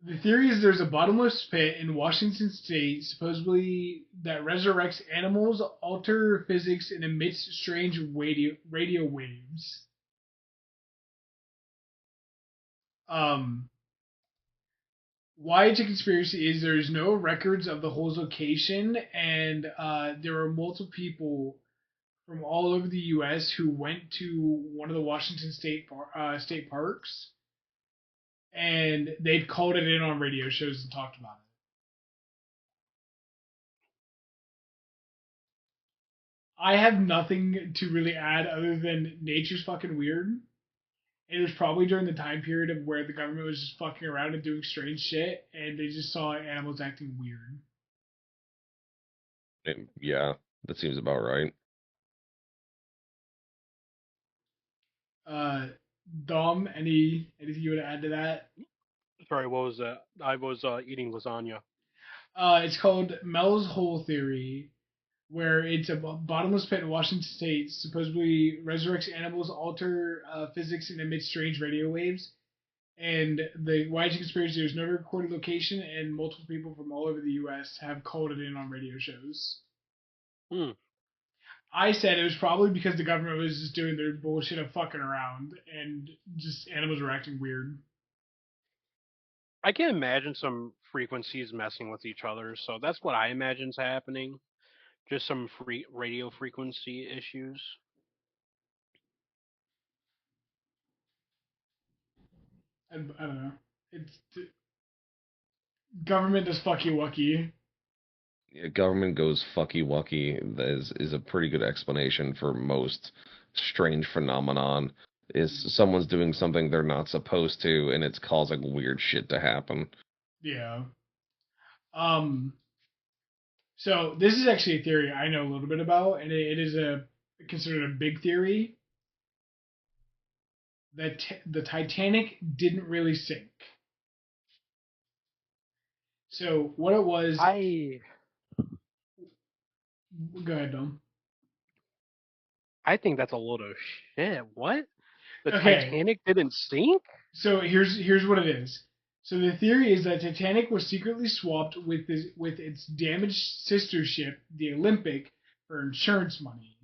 A: The theory is there's a bottomless pit in Washington State, supposedly that resurrects animals, alter physics, and emits strange radio waves. Um, why it's a conspiracy is there's no records of the hole's location, and there are multiple people from all over the U.S. who went to one of the Washington state parks, and they've called it in on radio shows and talked about it. I have nothing to really add other than nature's fucking weird. It was probably during the time period of where the government was just fucking around and doing strange shit, and they just saw animals acting weird.
B: Yeah, that seems about right.
A: Uh, Dom, anything you would add to that?
C: Sorry, what was that? I was eating lasagna.
A: It's called Mel's Hole Theory, where it's a bottomless pit in Washington State, supposedly resurrects animals, alter physics, and emits strange radio waves. And the YG conspiracy, there's no recorded location, and multiple people from all over the U.S. have called it in on radio shows.
C: Hmm.
A: I said it was probably because the government was just doing their bullshit of fucking around, and just animals were acting weird.
C: I can imagine some frequencies messing with each other, so that's what I imagine's happening. Just some free radio frequency issues.
A: I don't know. It's government does fucky wucky.
B: Yeah, government goes fucky wucky. That is a pretty good explanation for most strange phenomenon. Is someone's doing something they're not supposed to, and it's causing weird shit to happen.
A: Yeah. Um. So this is actually a theory I know a little bit about, and it is a considered a big theory that the Titanic didn't really sink. So what it was,
C: I
A: go ahead, Dom.
C: I think that's a load of shit. What? The
A: Okay,
C: Titanic didn't sink?
A: so here's what it is. So the theory is that Titanic was secretly swapped with its damaged sister ship, the Olympic, for insurance money.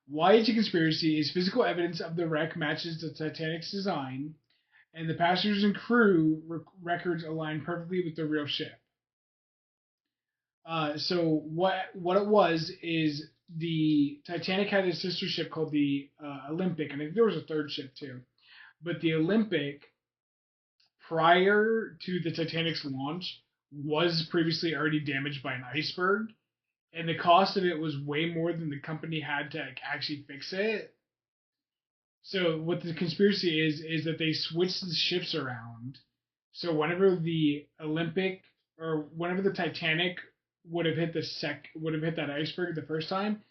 A: Why it's a conspiracy is physical evidence of the wreck matches the Titanic's design, and the passengers and crew records align perfectly with the real ship. So what it was is the Titanic had a sister ship called the Olympic, and I think there was a third ship too. But the Olympic, prior to the Titanic's launch, was previously already damaged by an iceberg, and the cost of it was way more than the company had to actually fix it. So what the conspiracy is that they switched the ships around. So whenever the Olympic or whenever the Titanic would have hit that iceberg the first time,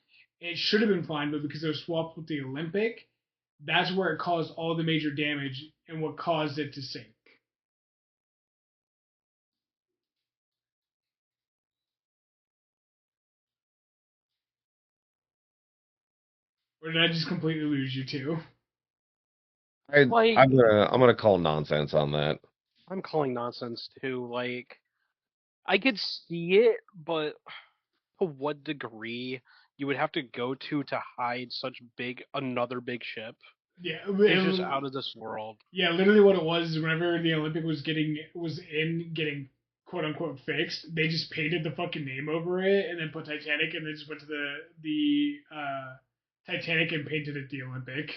A: it should have been fine, but because it was swapped with the Olympic, that's where it caused all the major damage and what caused it to sink. Or did I just completely lose you too?
C: Like,
B: I'm gonna call nonsense on that.
C: I'm calling nonsense too. Like, I could see it, but to what degree you would have to go to hide such another big ship
A: Yeah,
C: is just out of this world.
A: yeah, literally what it was is whenever the Olympic was in getting quote unquote fixed, they just painted the fucking name over it and then put Titanic and then just went to the Titanic and painted it the Olympic.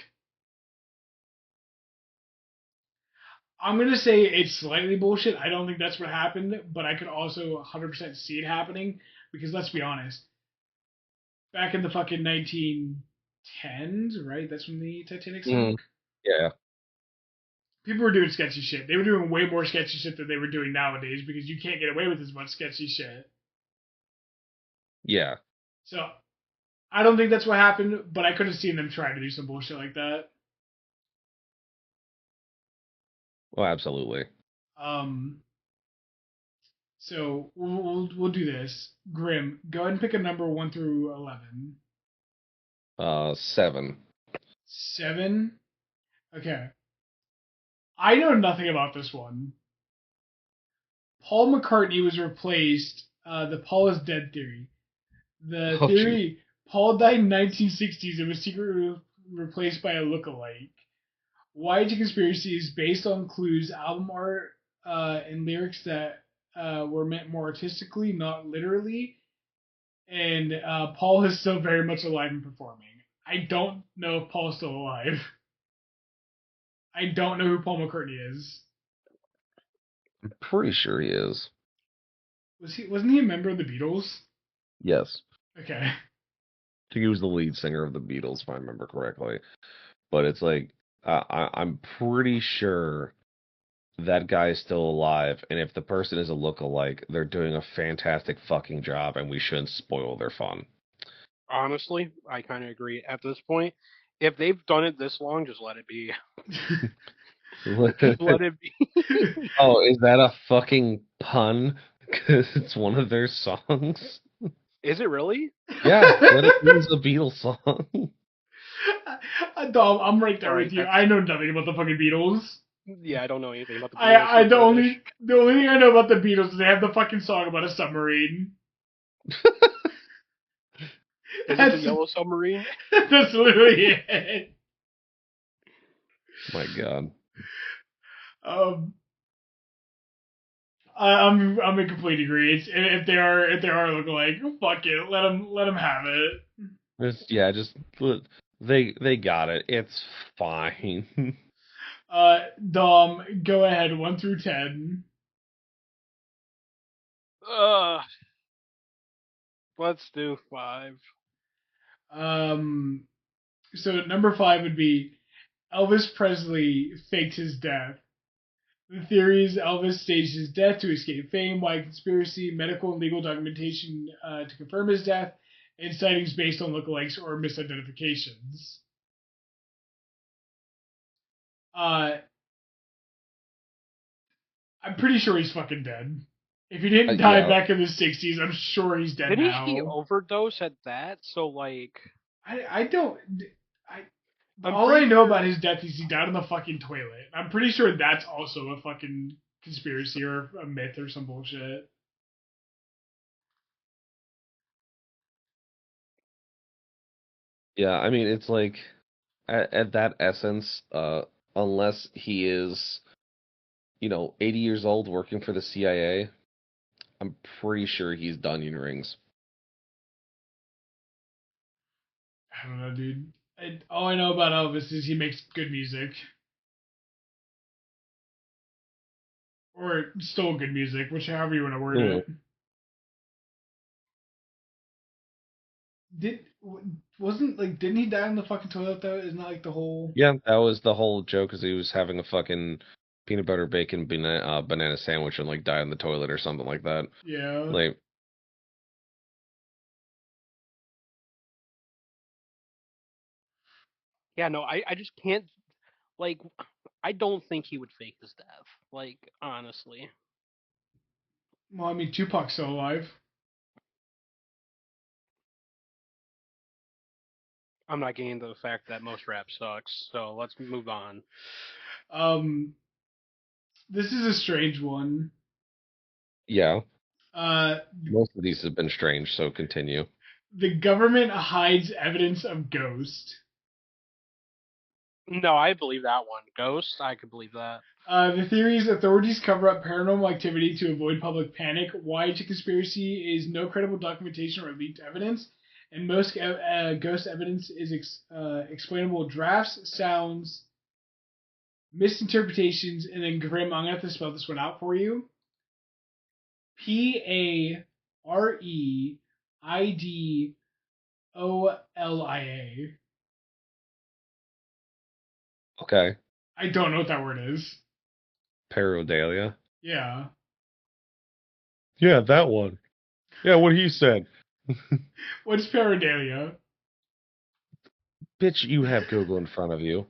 A: I'm going to say it's slightly bullshit. I don't think that's what happened, but I could also 100% see it happening because let's be honest. Back in the fucking 1910s, right? That's when the Titanic
B: Mm,
A: sank.
B: yeah.
A: People were doing sketchy shit. They were doing way more sketchy shit than they were doing nowadays because you can't get away with as much sketchy shit.
B: Yeah.
A: So I don't think that's what happened, but I could have seen them try to do some bullshit like that.
B: Well, absolutely.
A: Um, so we'll do this. Grim, go ahead and pick a number 1 through 11.
B: 7.
A: 7. Okay. I know nothing about this one. Paul McCartney was replaced. The Paul is dead theory. The
B: Oh, gee.
A: theory Paul died in 1960s and was secretly replaced by a lookalike. YG Conspiracy is based on clues, album art, and lyrics that were meant more artistically, not literally. And Paul is still very much alive and performing. I don't know if Paul's still alive. I don't know who Paul McCartney is.
B: I'm pretty sure he is.
A: Wasn't he a member of the Beatles?
B: Yes.
A: Okay.
B: I think he was the lead singer of the Beatles, if I remember correctly. But it's like, I'm pretty sure that guy is still alive, and if the person is a lookalike, they're doing a fantastic fucking job, and we shouldn't spoil their fun.
C: Honestly, I kind of agree. At this point, if they've done it this long, just let it be. Just let it be.
B: Oh, is that a fucking pun? Because it's one of their songs.
C: Is it really?
B: Yeah, Let It Be is a Beatles song.
A: Dom, I'm right there
C: Sorry,
A: with you. I know nothing about the fucking Beatles.
C: Yeah, I don't know anything about the Beatles.
A: I the only thing I know about the Beatles is they have the fucking song about a submarine.
C: Is it the Yellow Submarine?
A: That's literally it.
B: My God.
A: I'm in complete agreement. If they are looking like fuck it, let them have it.
B: Just they got it. It's fine.
A: Dom, go ahead 1 through 10.
C: Uh, let's do 5.
A: So number 5 would be Elvis Presley faked his death. The theory is Elvis staged his death to escape fame, wide conspiracy, medical and legal documentation to confirm his death, and sightings based on lookalikes or misidentifications. I'm pretty sure he's fucking dead. If he didn't die
B: Yeah.
A: back in the 60s, I'm sure he's dead
C: Didn't
A: now.
C: he overdose at that? So, like...
A: I don't...
C: I'm
A: all I
C: pretty
A: know
C: sure-
A: about his death is he died in the fucking toilet. I'm pretty sure that's also a fucking conspiracy or a myth or some bullshit.
B: Yeah, I mean, it's like at that essence, unless he is, 80 years old working for the CIA, I'm pretty sure he's done onion rings.
A: I don't know, dude. All I know about Elvis is he makes good music. Or stole good music, whichever you want to word it. Didn't he die in the fucking toilet though? Isn't that like the whole...
B: Yeah, that was the whole joke, because he was having a fucking peanut butter bacon banana sandwich and like died in the toilet or something like that.
A: Yeah.
B: Like,
C: Yeah, no, I just can't... Like, I don't think he would fake his death. Like, honestly.
A: Well, I mean, Tupac's still alive.
C: I'm not getting into the fact that most rap sucks, so let's move on.
A: Um, this is a strange one.
B: yeah,
A: Uh,
B: most of these have been strange, so continue.
A: the government hides evidence of ghost.
C: No, I believe that one. Ghost, I could believe that.
A: The theory is authorities cover up paranormal activity to avoid public panic. Why to conspiracy is no credible documentation or leaked evidence, and most ghost evidence is explainable drafts, sounds, misinterpretations, and then Grimm. I'm gonna have to spell this one out for you. Pareidolia.
B: Okay.
A: I don't know what that word is.
B: Pareidolia.
A: Yeah.
B: Yeah, that one. Yeah, what he said.
A: What's pareidolia?
B: Bitch, you have Google in front of you.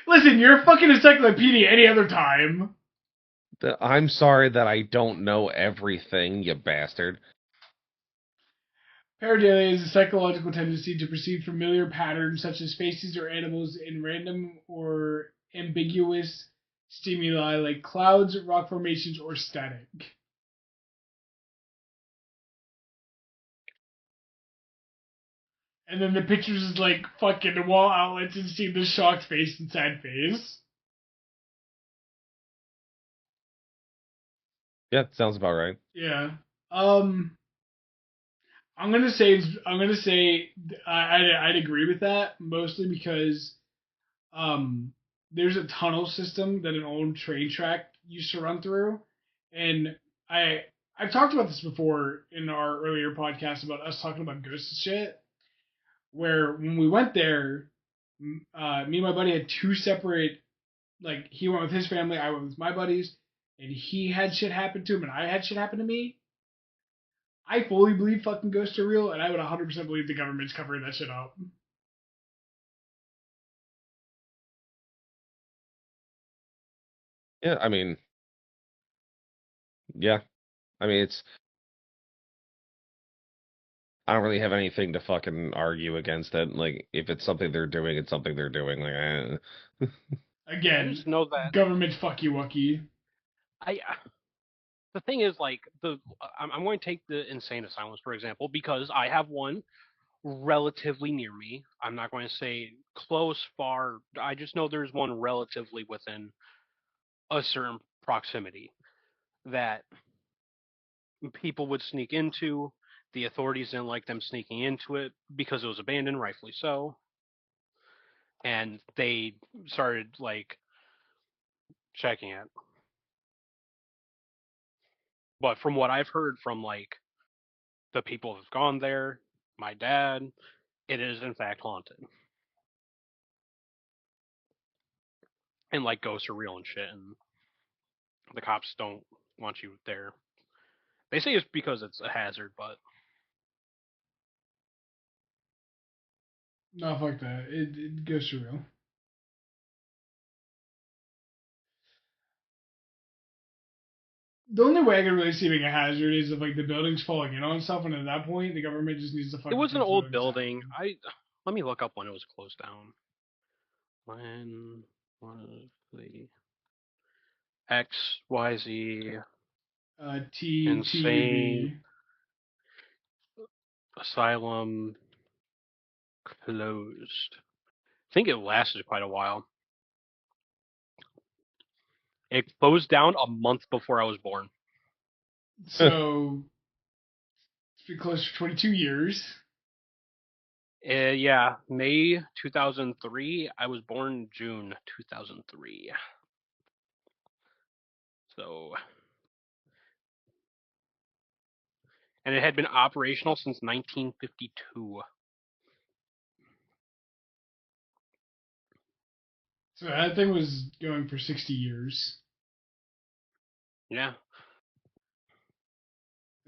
A: Listen, you're a fucking encyclopedia any other time.
B: I'm sorry that I don't know everything, you bastard.
A: Pareidolia is a psychological tendency to perceive familiar patterns such as faces or animals in random or ambiguous stimuli like clouds, rock formations, or static. And then the pictures is like fucking wall outlets and see the shocked face and sad face.
B: Yeah, sounds about right.
A: Yeah. Um. I'm gonna say I'd agree with that mostly because there's a tunnel system that an old train track used to run through, and I've talked about this before in our earlier podcast about us talking about ghosts and shit. Where when we went there, me and my buddy had two separate, like he went with his family, I went with my buddies, and he had shit happen to him, and I had shit happen to me. I fully believe fucking ghosts are real, and I would 100% believe the government's covering that shit up.
B: Yeah, I mean, yeah. I mean, I don't really have anything to fucking argue against it. Like, if it's something they're doing, it's something they're doing. Like,
C: I
A: Again,
C: just know that
A: government fucky wucky.
C: I. The thing is, like, I'm going to take the insane asylums for example because I have one relatively near me. I'm not going to say close, far. I just know there's one relatively within a certain proximity that people would sneak into. The authorities didn't like them sneaking into it because it was abandoned, rightfully so. And they started like checking it. But from what I've heard from like the people who've gone there, my dad, it is in fact haunted. And like ghosts are real and shit, and the cops don't want you there. They say it's because it's a hazard, but
A: No, fuck that. It goes surreal. The only way I can really see being a hazard is if like the building's falling in on stuff, and at that point, the government just needs to
C: it
A: fucking
C: was an
A: take the
C: old
A: buildings
C: building.
A: down.
C: I let me look up when it was closed down. When was the XYZ insane
A: TUV.
C: asylum closed? I think it lasted quite a while. It closed down a month before I was born.
A: So it's been close for 22 years.
C: Yeah, May 2003. I was born June 2003. So, and it had been operational since 1952.
A: So that thing was going for 60 years.
C: Yeah,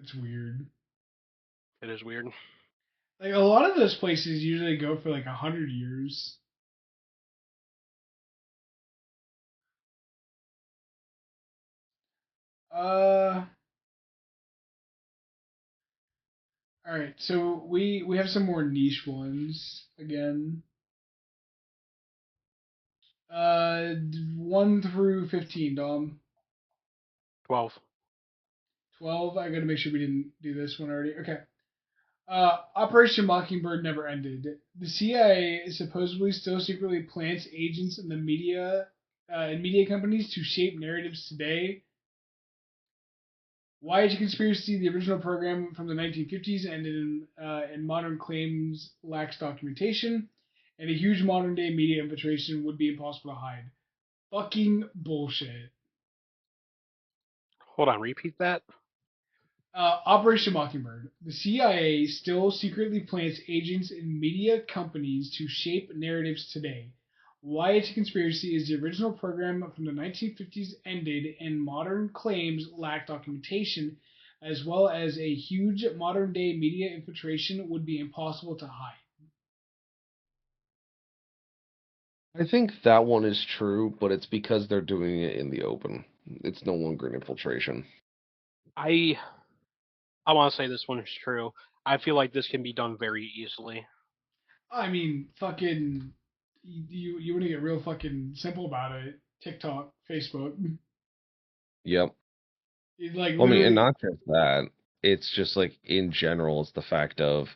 A: It's weird.
C: it is weird.
A: Like a lot of those places usually go for like 100 years. Uh, all right. So we have some more niche ones again. 1 through 15, Dom.
C: 12.
A: 12. I gotta make sure we didn't do this one already. Okay. Operation Mockingbird never ended. The CIA supposedly still secretly plants agents in the media and media companies to shape narratives today. Why is a conspiracy? The original program from the 1950s ended in modern claims lacks documentation. and a huge modern day media infiltration would be impossible to hide. Fucking bullshit.
C: Hold on, repeat that.
A: Operation Mockingbird. The CIA still secretly plants agents in media companies to shape narratives today. Why It's a Conspiracy is the original program from the 1950s ended, and modern claims lack documentation, as well as a huge modern day media infiltration would be impossible to hide.
B: I think that one is true, but it's because they're doing it in the open. It's no longer an infiltration.
C: I want to say this one is true. I feel like this can be done very easily.
A: I mean, fucking, you want to get real fucking simple about it? TikTok, Facebook,
B: Yep.
A: like
B: Well, I mean, and
A: literally.
B: not just that. It's just like in general, it's the fact of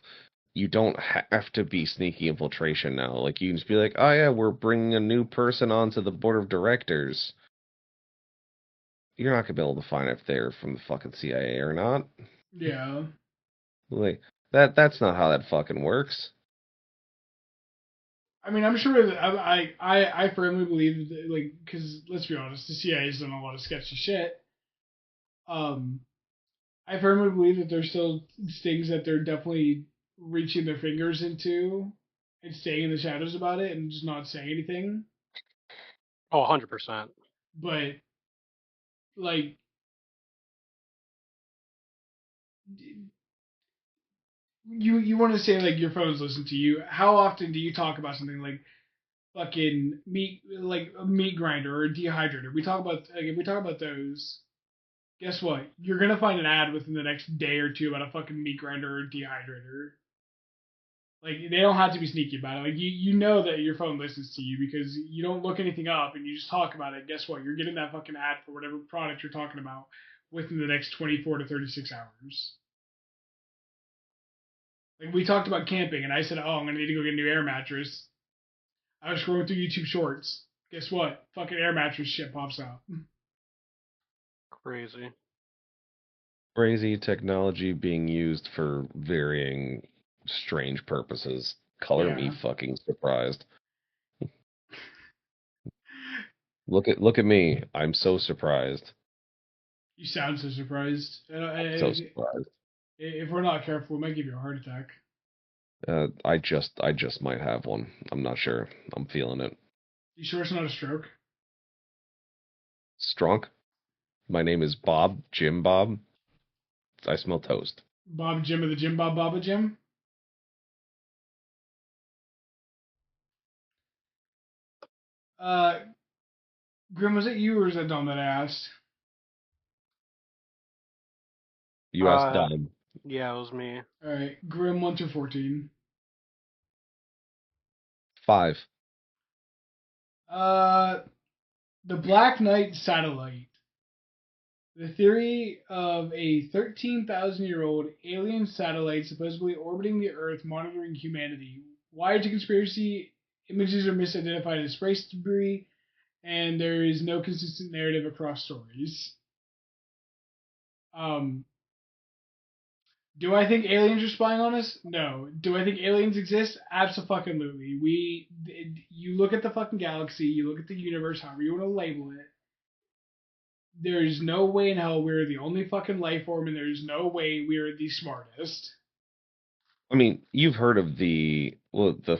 B: you don't have to be sneaky infiltration now. Like you can just be like, oh yeah, we're bringing a new person onto the board of directors. You're not gonna be able to find if they're from the fucking CIA or not.
A: Yeah.
B: Like that's not how that fucking works.
A: I mean, I'm sure that I firmly believe that, like, because let's be honest, the CIA's done a lot of sketchy shit. Um, I firmly believe that there's still things that they're definitely reaching their fingers into and staying in the shadows about it and just not saying anything.
C: Oh, 100%.
A: But like, you want to say like your phones listen to you. How often do you talk about something like fucking meat, like a meat grinder or a dehydrator? We talk about like if we talk about those. Guess what? You're gonna find an ad within the next day or two about a fucking meat grinder or dehydrator. Like they don't have to be sneaky about it. Like you know that your phone listens to you because you don't look anything up and you just talk about it. Guess what? You're getting that fucking ad for whatever product you're talking about within the next 24 to 36 hours. Like we talked about camping and I said, oh, I'm gonna need to go get a new air mattress. I was scrolling through YouTube Shorts. Guess what? Fucking air mattress shit pops out.
C: Crazy.
B: Crazy technology being used for varying strange purposes. Color me
A: Yeah.
B: fucking surprised. Look at me. I'm so surprised.
A: You sound so surprised.
B: So surprised.
A: If we're not careful, we might give you a heart attack.
B: I just might have one. I'm not sure. I'm feeling it.
A: You sure it's not a stroke?
B: Strunk. My name is Bob, Jim Bob. I smell toast.
A: Bob Jim of the Jim Bob Baba Jim? Uh, Grim, was it you or was that Dom that I asked?
B: You asked
C: Uh,
B: Dom.
C: yeah, it was me.
A: All right, Grim 1 through 14.
B: 5.
A: Uh, the Black Knight satellite. The theory of a 13,000-year-old alien satellite supposedly orbiting the Earth monitoring humanity. Why it's a conspiracy? Images are misidentified as space debris, and there is no consistent narrative across stories. Um, Do I think aliens are spying on us? No. Do I think aliens exist? Absolutely. You look at the fucking galaxy, you look at the universe, however you want to label it. There is no way in hell we're the only fucking life form, and there's no way we're the smartest.
B: I mean, you've heard of the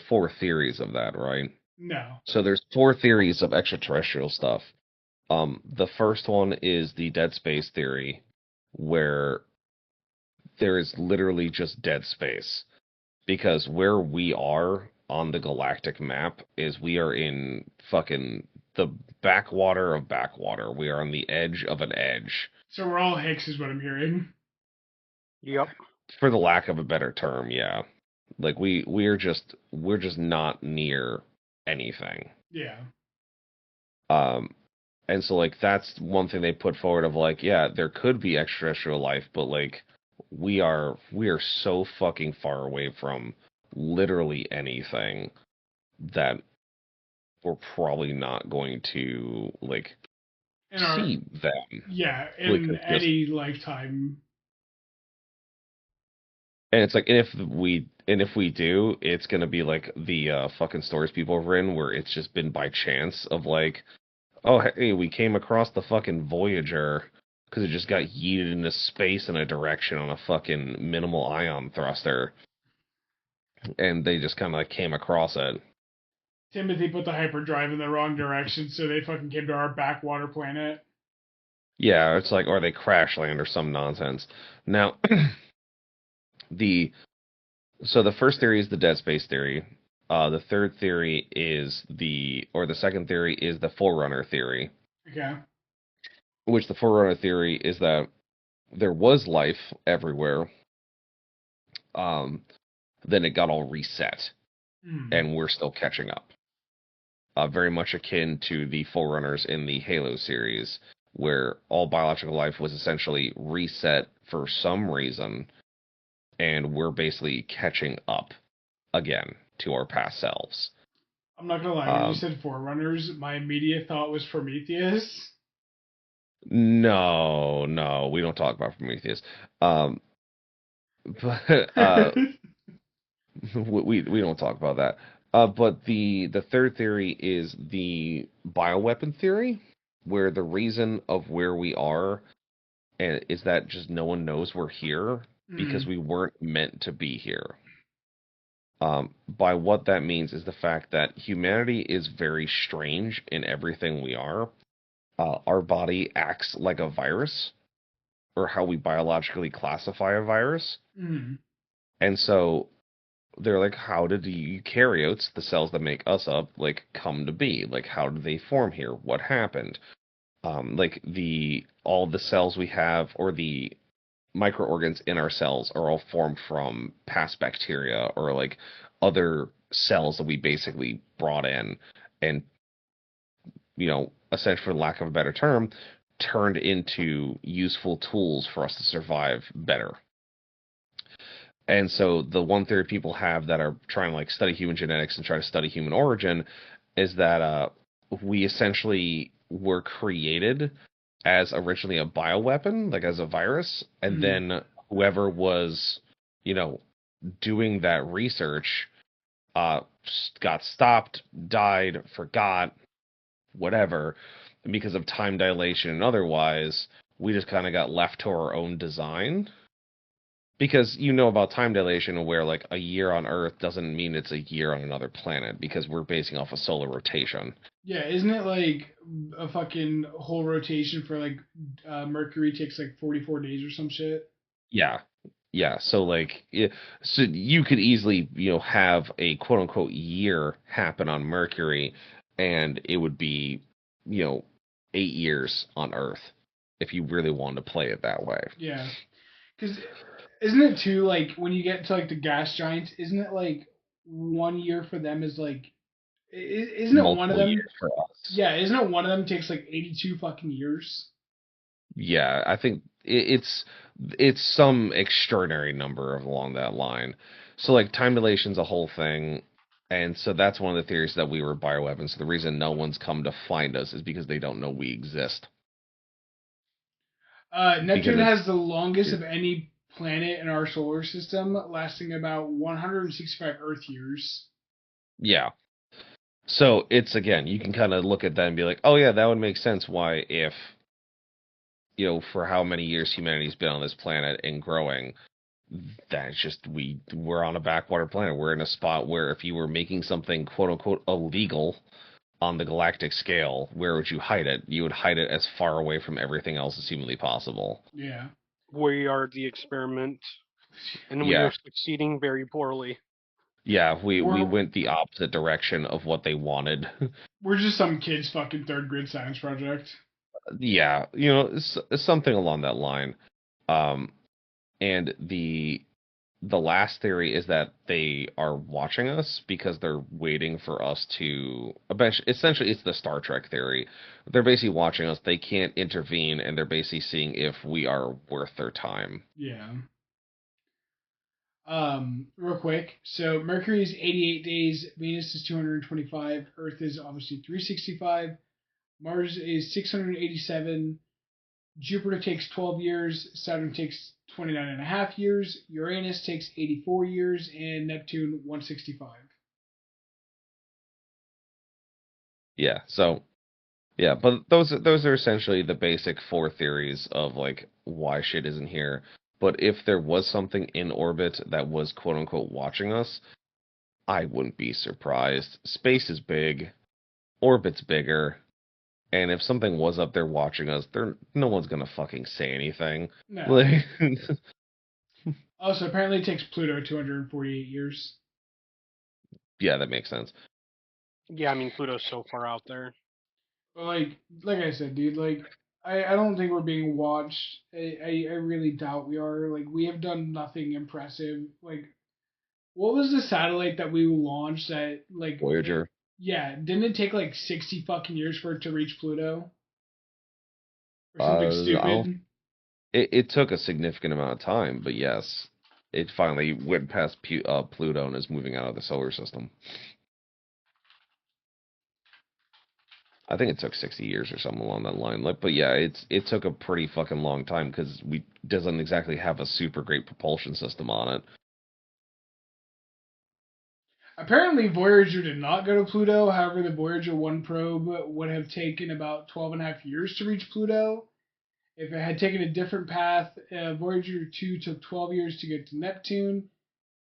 B: 4 theories of that, right?
A: No.
B: So there's 4 theories of extraterrestrial stuff. The first one is the dead space theory, where there is literally just dead space. Because where we are on the galactic map is we are in fucking the backwater of backwater. We are on the edge of an edge,
A: So we're all Hicks, is what I'm hearing.
C: Yep.
B: for the lack of a better term, yeah. Like we're just not near anything.
A: Yeah.
B: Um and so like that's one thing they put forward of like, yeah, there could be extraterrestrial life, but like we are so fucking far away from literally anything that we're probably not going to like
A: In our
B: see them.
A: yeah,
B: Like
A: in
B: just
A: any lifetime.
B: And it's like, and if we do, it's gonna be like the fucking stories people have written where it's just been by chance of like, oh hey, we came across the fucking Voyager because it just got yeeted into space in a direction on a fucking minimal ion thruster, and they just kind of like came across it.
A: Timothy put the hyperdrive in the wrong direction, so they fucking came to our backwater planet.
B: Yeah, it's like, or they crash land or some nonsense. Now, the so the first theory is the dead space theory. The third theory is the second theory is the Forerunner theory,
A: Okay.
B: which the Forerunner theory is that there was life everywhere. Um, then it got all reset,
A: Hmm.
B: and we're still catching up. Very much akin to the Forerunners in the Halo series, where all biological life was essentially reset for some reason, and we're basically catching up again to our past selves.
A: I'm not gonna lie, when you
B: Um,
A: said Forerunners, my immediate thought was Prometheus.
B: no, no, we don't talk about Prometheus. Um, but we don't talk about that. But the third theory is the bioweapon theory, where the reason of where we are and is that just no one knows we're here because
A: Hmm.
B: we weren't meant to be here. By what that means is the fact that humanity is very strange in everything we are. Our body acts like a virus, or how we biologically classify a virus.
A: Hmm.
B: And so they're like, how did the eukaryotes, the cells that make us up, like come to be? Like, how did they form here? What happened? Like the all the cells we have, or the microorgans in our cells, are all formed from past bacteria or like other cells that we basically brought in and, essentially, for lack of a better term, turned into useful tools for us to survive better. And so the one theory people have that are trying to like study human genetics and try to study human origin is that we essentially were created as originally a bioweapon, like as a virus, and
A: Hmm.
B: then whoever was, you know, doing that research uh got stopped, died, forgot, whatever, and because of time dilation and otherwise, we just kind of got left to our own design. Because you know about time dilation, where like a year on Earth doesn't mean it's a year on another planet because we're basing off a solar rotation.
A: Yeah, isn't it like a fucking whole rotation for like Mercury takes like 44 days or some shit?
B: Yeah. Yeah, so like, so you could easily, have a quote unquote year happen on Mercury, and it would be, you know, 8 years on Earth if you really wanted to play it that way.
A: Yeah, because isn't it too like when you get to like the gas giants? Isn't it like 1 year for them is like isn't it one of
B: Multiple
A: them?
B: years for us.
A: Yeah, isn't it one of them takes like 82 fucking years?
B: Yeah, I think it's some extraordinary number of along that line. So like time dilation's a whole thing, and so that's one of the theories that we were bioweapons. So the reason no one's come to find us is because they don't know we exist. Because
A: Neptune
B: it's
A: has the longest of any planet in our solar system, lasting about 165 Earth years.
B: yeah. So it's again, you can kind of look at that and be like, oh yeah, that would make sense. Why if for how many years humanity's been on this planet and growing, that's just we're on a backwater planet. We're in a spot where if you were making something quote unquote illegal on the galactic scale, where would you hide it? You would hide it as far away from everything else as humanly possible.
A: Yeah,
C: We are the experiment, and we are
B: Yeah.
C: succeeding very poorly.
B: Yeah, we
A: we're
B: went the opposite direction of what they wanted.
A: we're just some kid's fucking third grade science project.
B: Yeah, it's something along that line. Um, and the last theory is that they are watching us because they're waiting for us to essentially it's the Star Trek theory. They're basically watching us. They can't intervene, and they're basically seeing if we are worth their time.
A: Yeah. Real quick. So Mercury is 88 days, Venus is 225, Earth is obviously 365, Mars is 687, Jupiter takes 12 years, Saturn takes 29.5 years, Uranus takes 84 years, and Neptune 165.
B: Yeah. So yeah, but those are essentially the basic four theories of like why shit isn't here. But if there was something in orbit that was quote unquote watching us, I wouldn't be surprised. Space is big, orbit's bigger, and if something was up there watching us, no one's gonna fucking say anything.
A: No.
B: Like,
A: Also, apparently it takes Pluto 248 years.
B: yeah, that makes sense.
C: Yeah, I mean Pluto's so far out there.
A: But like I said, dude, like I don't think we're being watched. I really doubt we are. Like we have done nothing impressive. Like what was the satellite that we launched that
B: Voyager.
A: yeah, didn't it take like 60 fucking years for it to reach Pluto? Or something
B: I don't.
A: stupid?
B: It took a significant amount of time, but yes, it finally went past Pluto and is moving out of the solar system. I think it took 60 years or something along that line. Like, but yeah, it took a pretty fucking long time because we doesn't exactly have a super great propulsion system on it.
A: Apparently Voyager did not go to Pluto. However, the Voyager 1 probe would have taken about 12.5 years to reach Pluto. If it had taken a different path, Voyager 2 took 12 years to get to Neptune,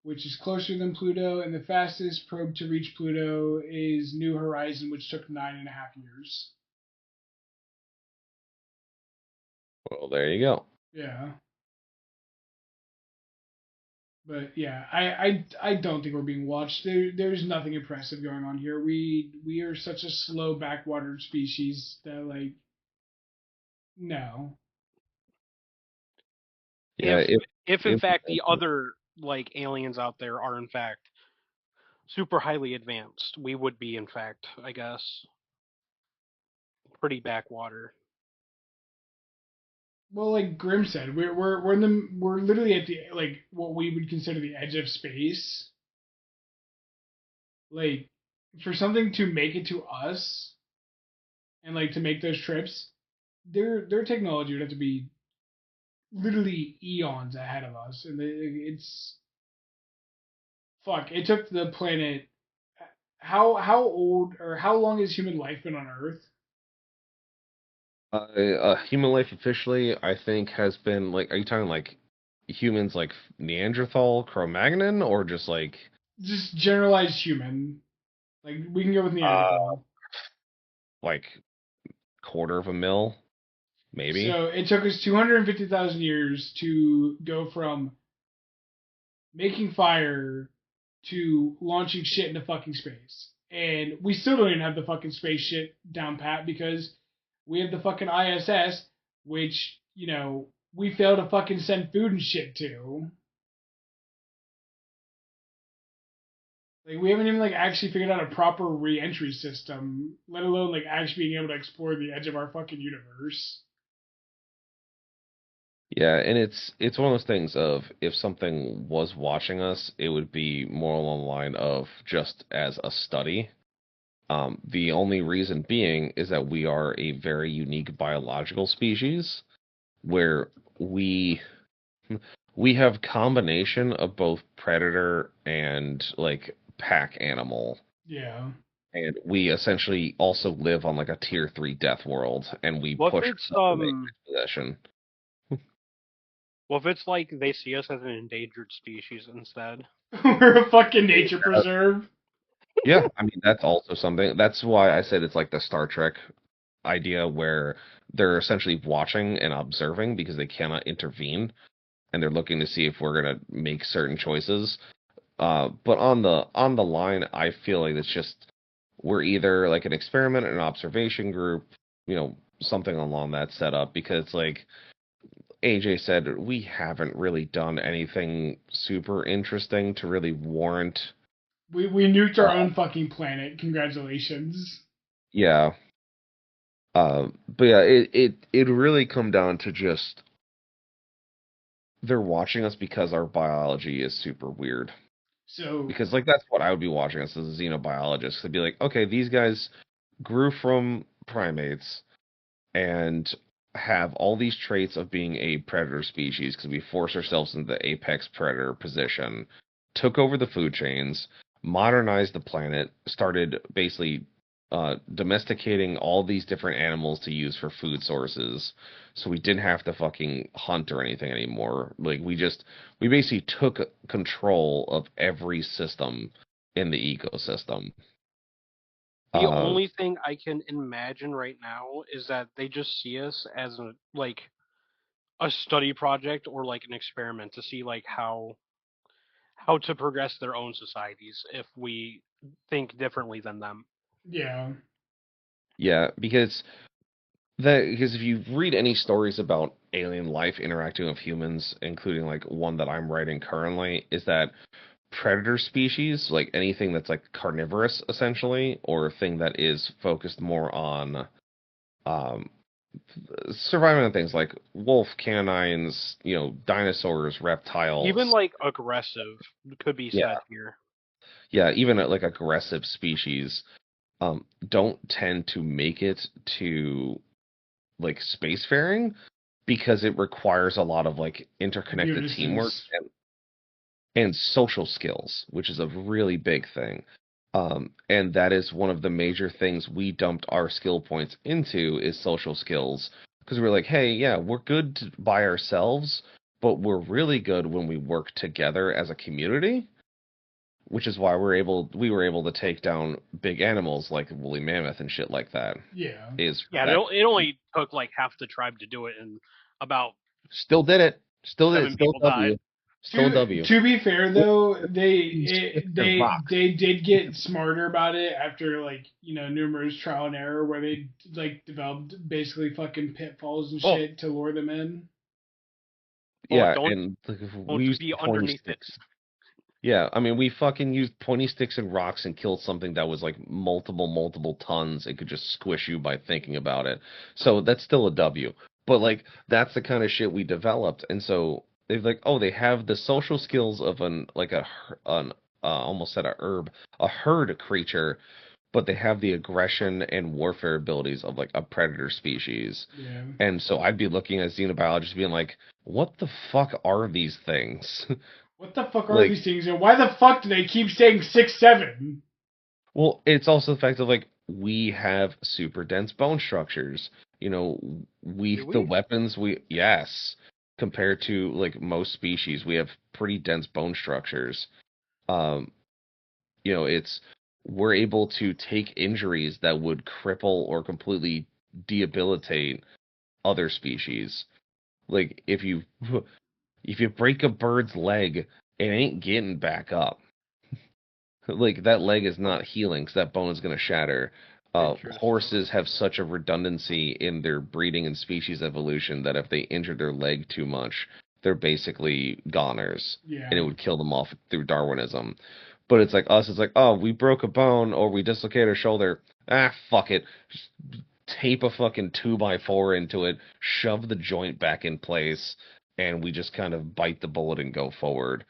A: which is closer than Pluto, and the fastest probe to reach Pluto is New Horizon, which took 9.5 years.
B: Well, there you go.
A: Yeah. But yeah, I don't think we're being watched. There's nothing impressive going on here. We are such a slow backwater species that like no.
B: Yeah,
C: If in
B: if
C: fact the other like aliens out there are in fact super highly advanced, we would be in fact, I guess, pretty backwater.
A: Well, like Grim said, we're literally at the like what we would consider the edge of space. Like for something to make it to us and like to make those trips, their technology would have to be literally eons ahead of us, and it's fuck. It took the planet how old or how long has human life been on Earth?
B: human life officially, I think, has been like, are you talking like humans like Neanderthal, Cro-Magnon, or just like
A: Just generalized human. Like we can go with
B: uh
A: Neanderthal.
B: like quarter of a mil, maybe?
A: So it took us 250,000 years to go from making fire to launching shit into fucking space. And we still don't even have the fucking space shit down pat because we have the fucking ISS, which, we fail to fucking send food and shit to. Like we haven't even like actually figured out a proper re-entry system, let alone like actually being able to explore the edge of our fucking universe.
B: Yeah, and it's one of those things of if something was watching us, it would be more along the line of just as a study. The only reason being is that we are a very unique biological species where we have combination of both predator and like pack animal,
A: Yeah.
B: and we essentially also live on like a tier 3 death world, and we
C: What if
B: push
C: it's
B: ourselves to make possession.
C: what if it's like they see us as an endangered species instead?
A: We're a fucking nature preserve.
B: Yeah, I mean that's also something. That's why I said it's like the Star Trek idea where they're essentially watching and observing because they cannot intervene, and they're looking to see if we're gonna make certain choices. But on the line, I feel like it's just we're either like an experiment, an observation group, something along that setup. Because like AJ said, we haven't really done anything super interesting to really warrant.
A: We nuked our
B: Uh,
A: own fucking planet. Congratulations.
B: yeah. But yeah, it really come down to just they're watching us because our biology is super weird.
A: So
B: Because like that's what I would be watching us as a xenobiologist. I'd be like, okay, these guys grew from primates and have all these traits of being a predator species because we force ourselves into the apex predator position, took over the food chains, modernized the planet, started basically domesticating all these different animals to use for food sources. So we didn't have to fucking hunt or anything anymore. Like we basically took control of every system in the ecosystem.
C: The
B: Uh,
C: only thing I can imagine right now is that they just see us as a study project or like an experiment to see like how to progress their own societies if we think differently than them.
A: Yeah.
B: yeah, because if you read any stories about alien life interacting with humans, including like one that I'm writing currently, is that predator species, like anything that's like carnivorous essentially, or a thing that is focused more on um, surviving on things like wolf, canines, dinosaurs,
C: Even
B: reptiles.
C: like aggressive could be
B: Yeah,
C: said here.
B: yeah, even like aggressive species don't tend to make it to like spacefaring because it requires a lot of like
A: Immune
B: interconnected teamwork
A: distance.
B: and social skills, which is a really big thing. And that is one of the major things we dumped our skill points into is social skills because we're like, hey, yeah, we're good by ourselves, but we're really good when we work together as a community, which is why we were able to take down big animals like woolly mammoth and shit like that.
A: Yeah.
B: Is
C: Yeah,
B: that
C: it only took like half the tribe to do it, and about
B: still did it? Still did it?
C: 7
B: Still
C: people died.
B: W. Still W.
A: To be fair though,
B: And rocks.
A: they did get smarter about it after like numerous trial and error where they like developed basically fucking pitfalls and
C: Oh,
A: shit to lure them in.
C: oh,
B: Yeah, and like, we
C: don't
B: used
C: be
B: pointy
C: underneath it.
B: sticks. Yeah, I mean, we fucking used pointy sticks and rocks and killed something that was like multiple tons. It could just squish you by thinking about it. So that's still a W. But like, that's the kind of shit we developed. And so they've like, oh, they have the social skills of an almost said a herb, a herd creature, but they have the aggression and warfare abilities of like a predator species.
A: Yeah.
B: And so I'd be looking at xenobiologists being like, what the fuck are these things?
A: What the fuck are
B: Like,
A: these things, and why the fuck do they keep saying 6'7"?
B: well, it's also the fact of like we have super dense bone structures. You know,
C: Do
B: the
C: we?
B: weapons yes, compared to like most species, we have pretty dense bone structures. Um, it's we're able to take injuries that would cripple or completely debilitate other species. Like if you break a bird's leg, it ain't getting back up. Like that leg is
C: Oh,
B: not healing because that bone is going to shatter.
C: interesting.
B: Horses have such a redundancy in their breeding and species evolution that if they injure their leg too much, they're basically goners, and
A: Yeah.
B: it would kill them off through Darwinism. But it's like us, it's like, oh, we broke a bone or we dislocated a shoulder. Ah, fuck it. Just tape a fucking 2x4 into it, shove the joint back in place, and we just kind of bite the bullet and go forward.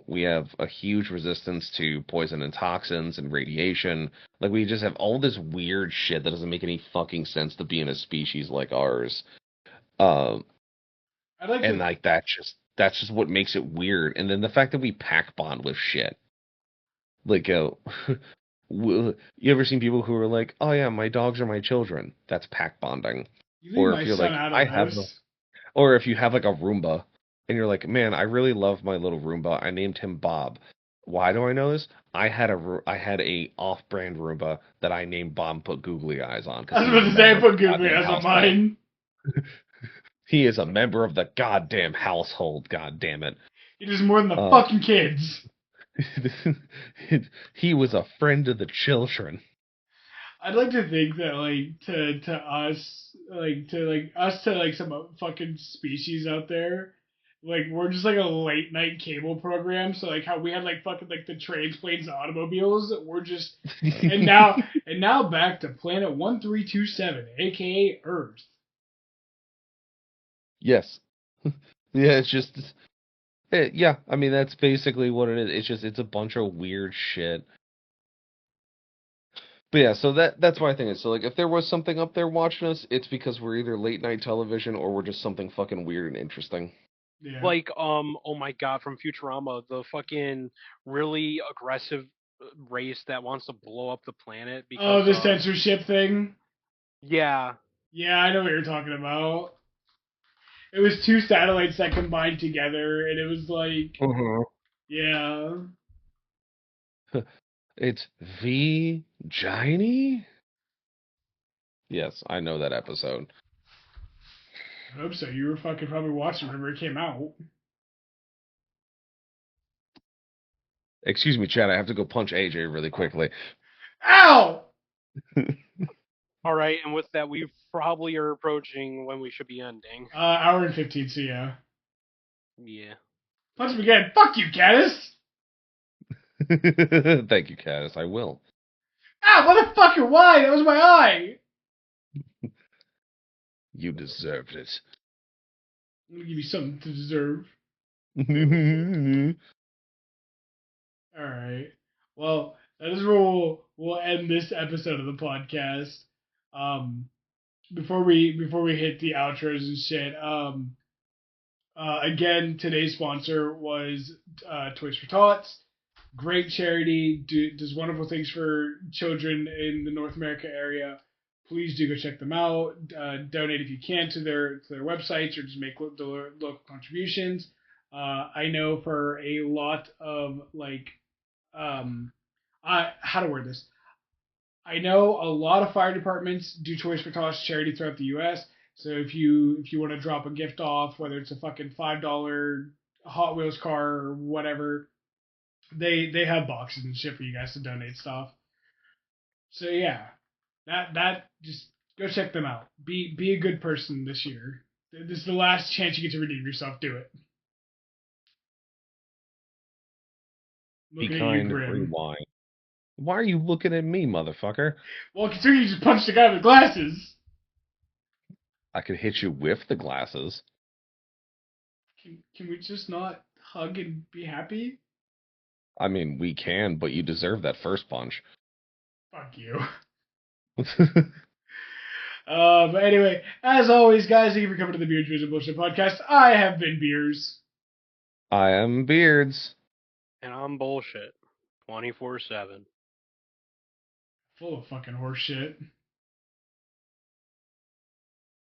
B: We have a huge resistance to poison and toxins and radiation. Like, we just have all this weird shit that doesn't make any fucking sense to be in a species like ours. Um,
A: I'd like
B: and
A: to.
B: like that's just what makes it weird. And then the fact that we pack bond with shit. Like, you ever seen people who are like, "Oh yeah, my dogs are my children." That's pack bonding.
A: You leave
B: Or
A: my
B: if you're
A: son
B: like,
A: out
B: I
A: of
B: have
A: this.
B: Or if you have like a Roomba and you're like, man, I really love my little Roomba. I named him Bob. Why do I know this? I had a off-brand Roomba that I named Bob and put googly eyes on
A: I
B: because
A: was
B: he
A: about
B: is a
A: to say, I
B: member of the
A: put googly
B: goddamn
A: eyes on
B: household.
A: mine.
B: He is a member of the goddamn household. God damn it.
A: He does more than the
B: Uh,
A: fucking kids.
B: he was a friend of the children.
A: I'd like to think that to us to like some fucking species out there, like we're just like a late night cable program. So like how we had like fucking like the trains, planes, and automobiles. We're just and now back to Planet 1327, aka Earth.
B: Yes. Yeah, it's just yeah, I mean that's basically what it is. It's a bunch of weird shit. But yeah, so that's my thing is, so like if there was something up there watching us, it's because we're either late night television or we're just something fucking weird and interesting.
A: Yeah.
C: Like, oh my god, from Futurama, the fucking really aggressive race that wants to blow up the planet
A: Oh,
C: because,
A: the censorship thing.
C: yeah,
A: Yeah, I know what you're talking about. It was two satellites that combined together, and it was like,
B: Uh-huh.
A: yeah.
B: It's V-Giny? Yes, I know that episode.
A: I hope so. You were fucking probably watching whenever it came out.
B: Excuse me, Chad, I have to go punch AJ really quickly.
A: Ow!
C: all right, and with that, we probably are approaching when we should be ending.
A: Hour and 15, so yeah.
C: Yeah.
A: Punch him again. Fuck you, Caddis!
B: Thank you, Caddis, I will.
A: Ah, motherfucker, why? That was my eye!
B: You deserved it.
A: I'm gonna give you something to deserve. Alright. Well, that is where we'll end this episode of the podcast. Before we hit the outros and shit, again, today's sponsor was Toys for Tots. Great charity, does wonderful things for children in the North America area. Please do go check them out. Donate if you can to their websites, or just make local contributions. I know for a lot of like, how to word this. I know a lot of fire departments do Toys for Tots charity throughout the U.S. So if you want to drop a gift off, whether it's a fucking $5 Hot Wheels car or whatever, they have boxes and shit for you guys to donate stuff. So yeah, that just go check them out. Be a good person this year. This is the last chance you get to redeem yourself. Do it.
B: Be
A: Looking at you,
B: kind,
A: Grim.
B: rewind. Why are you looking at me, motherfucker?
A: Well, considering you just punched the guy with glasses.
B: I could hit you with the glasses.
A: Can we just not hug and be happy?
B: I mean, we can, but you deserve that first punch.
A: Fuck you. But anyway, as always, guys, thank you for coming to the Beards Beers and Bullshit podcast. I have been Beers.
B: I am Beards.
C: And I'm bullshit. 24/7.
A: Full of fucking horse shit.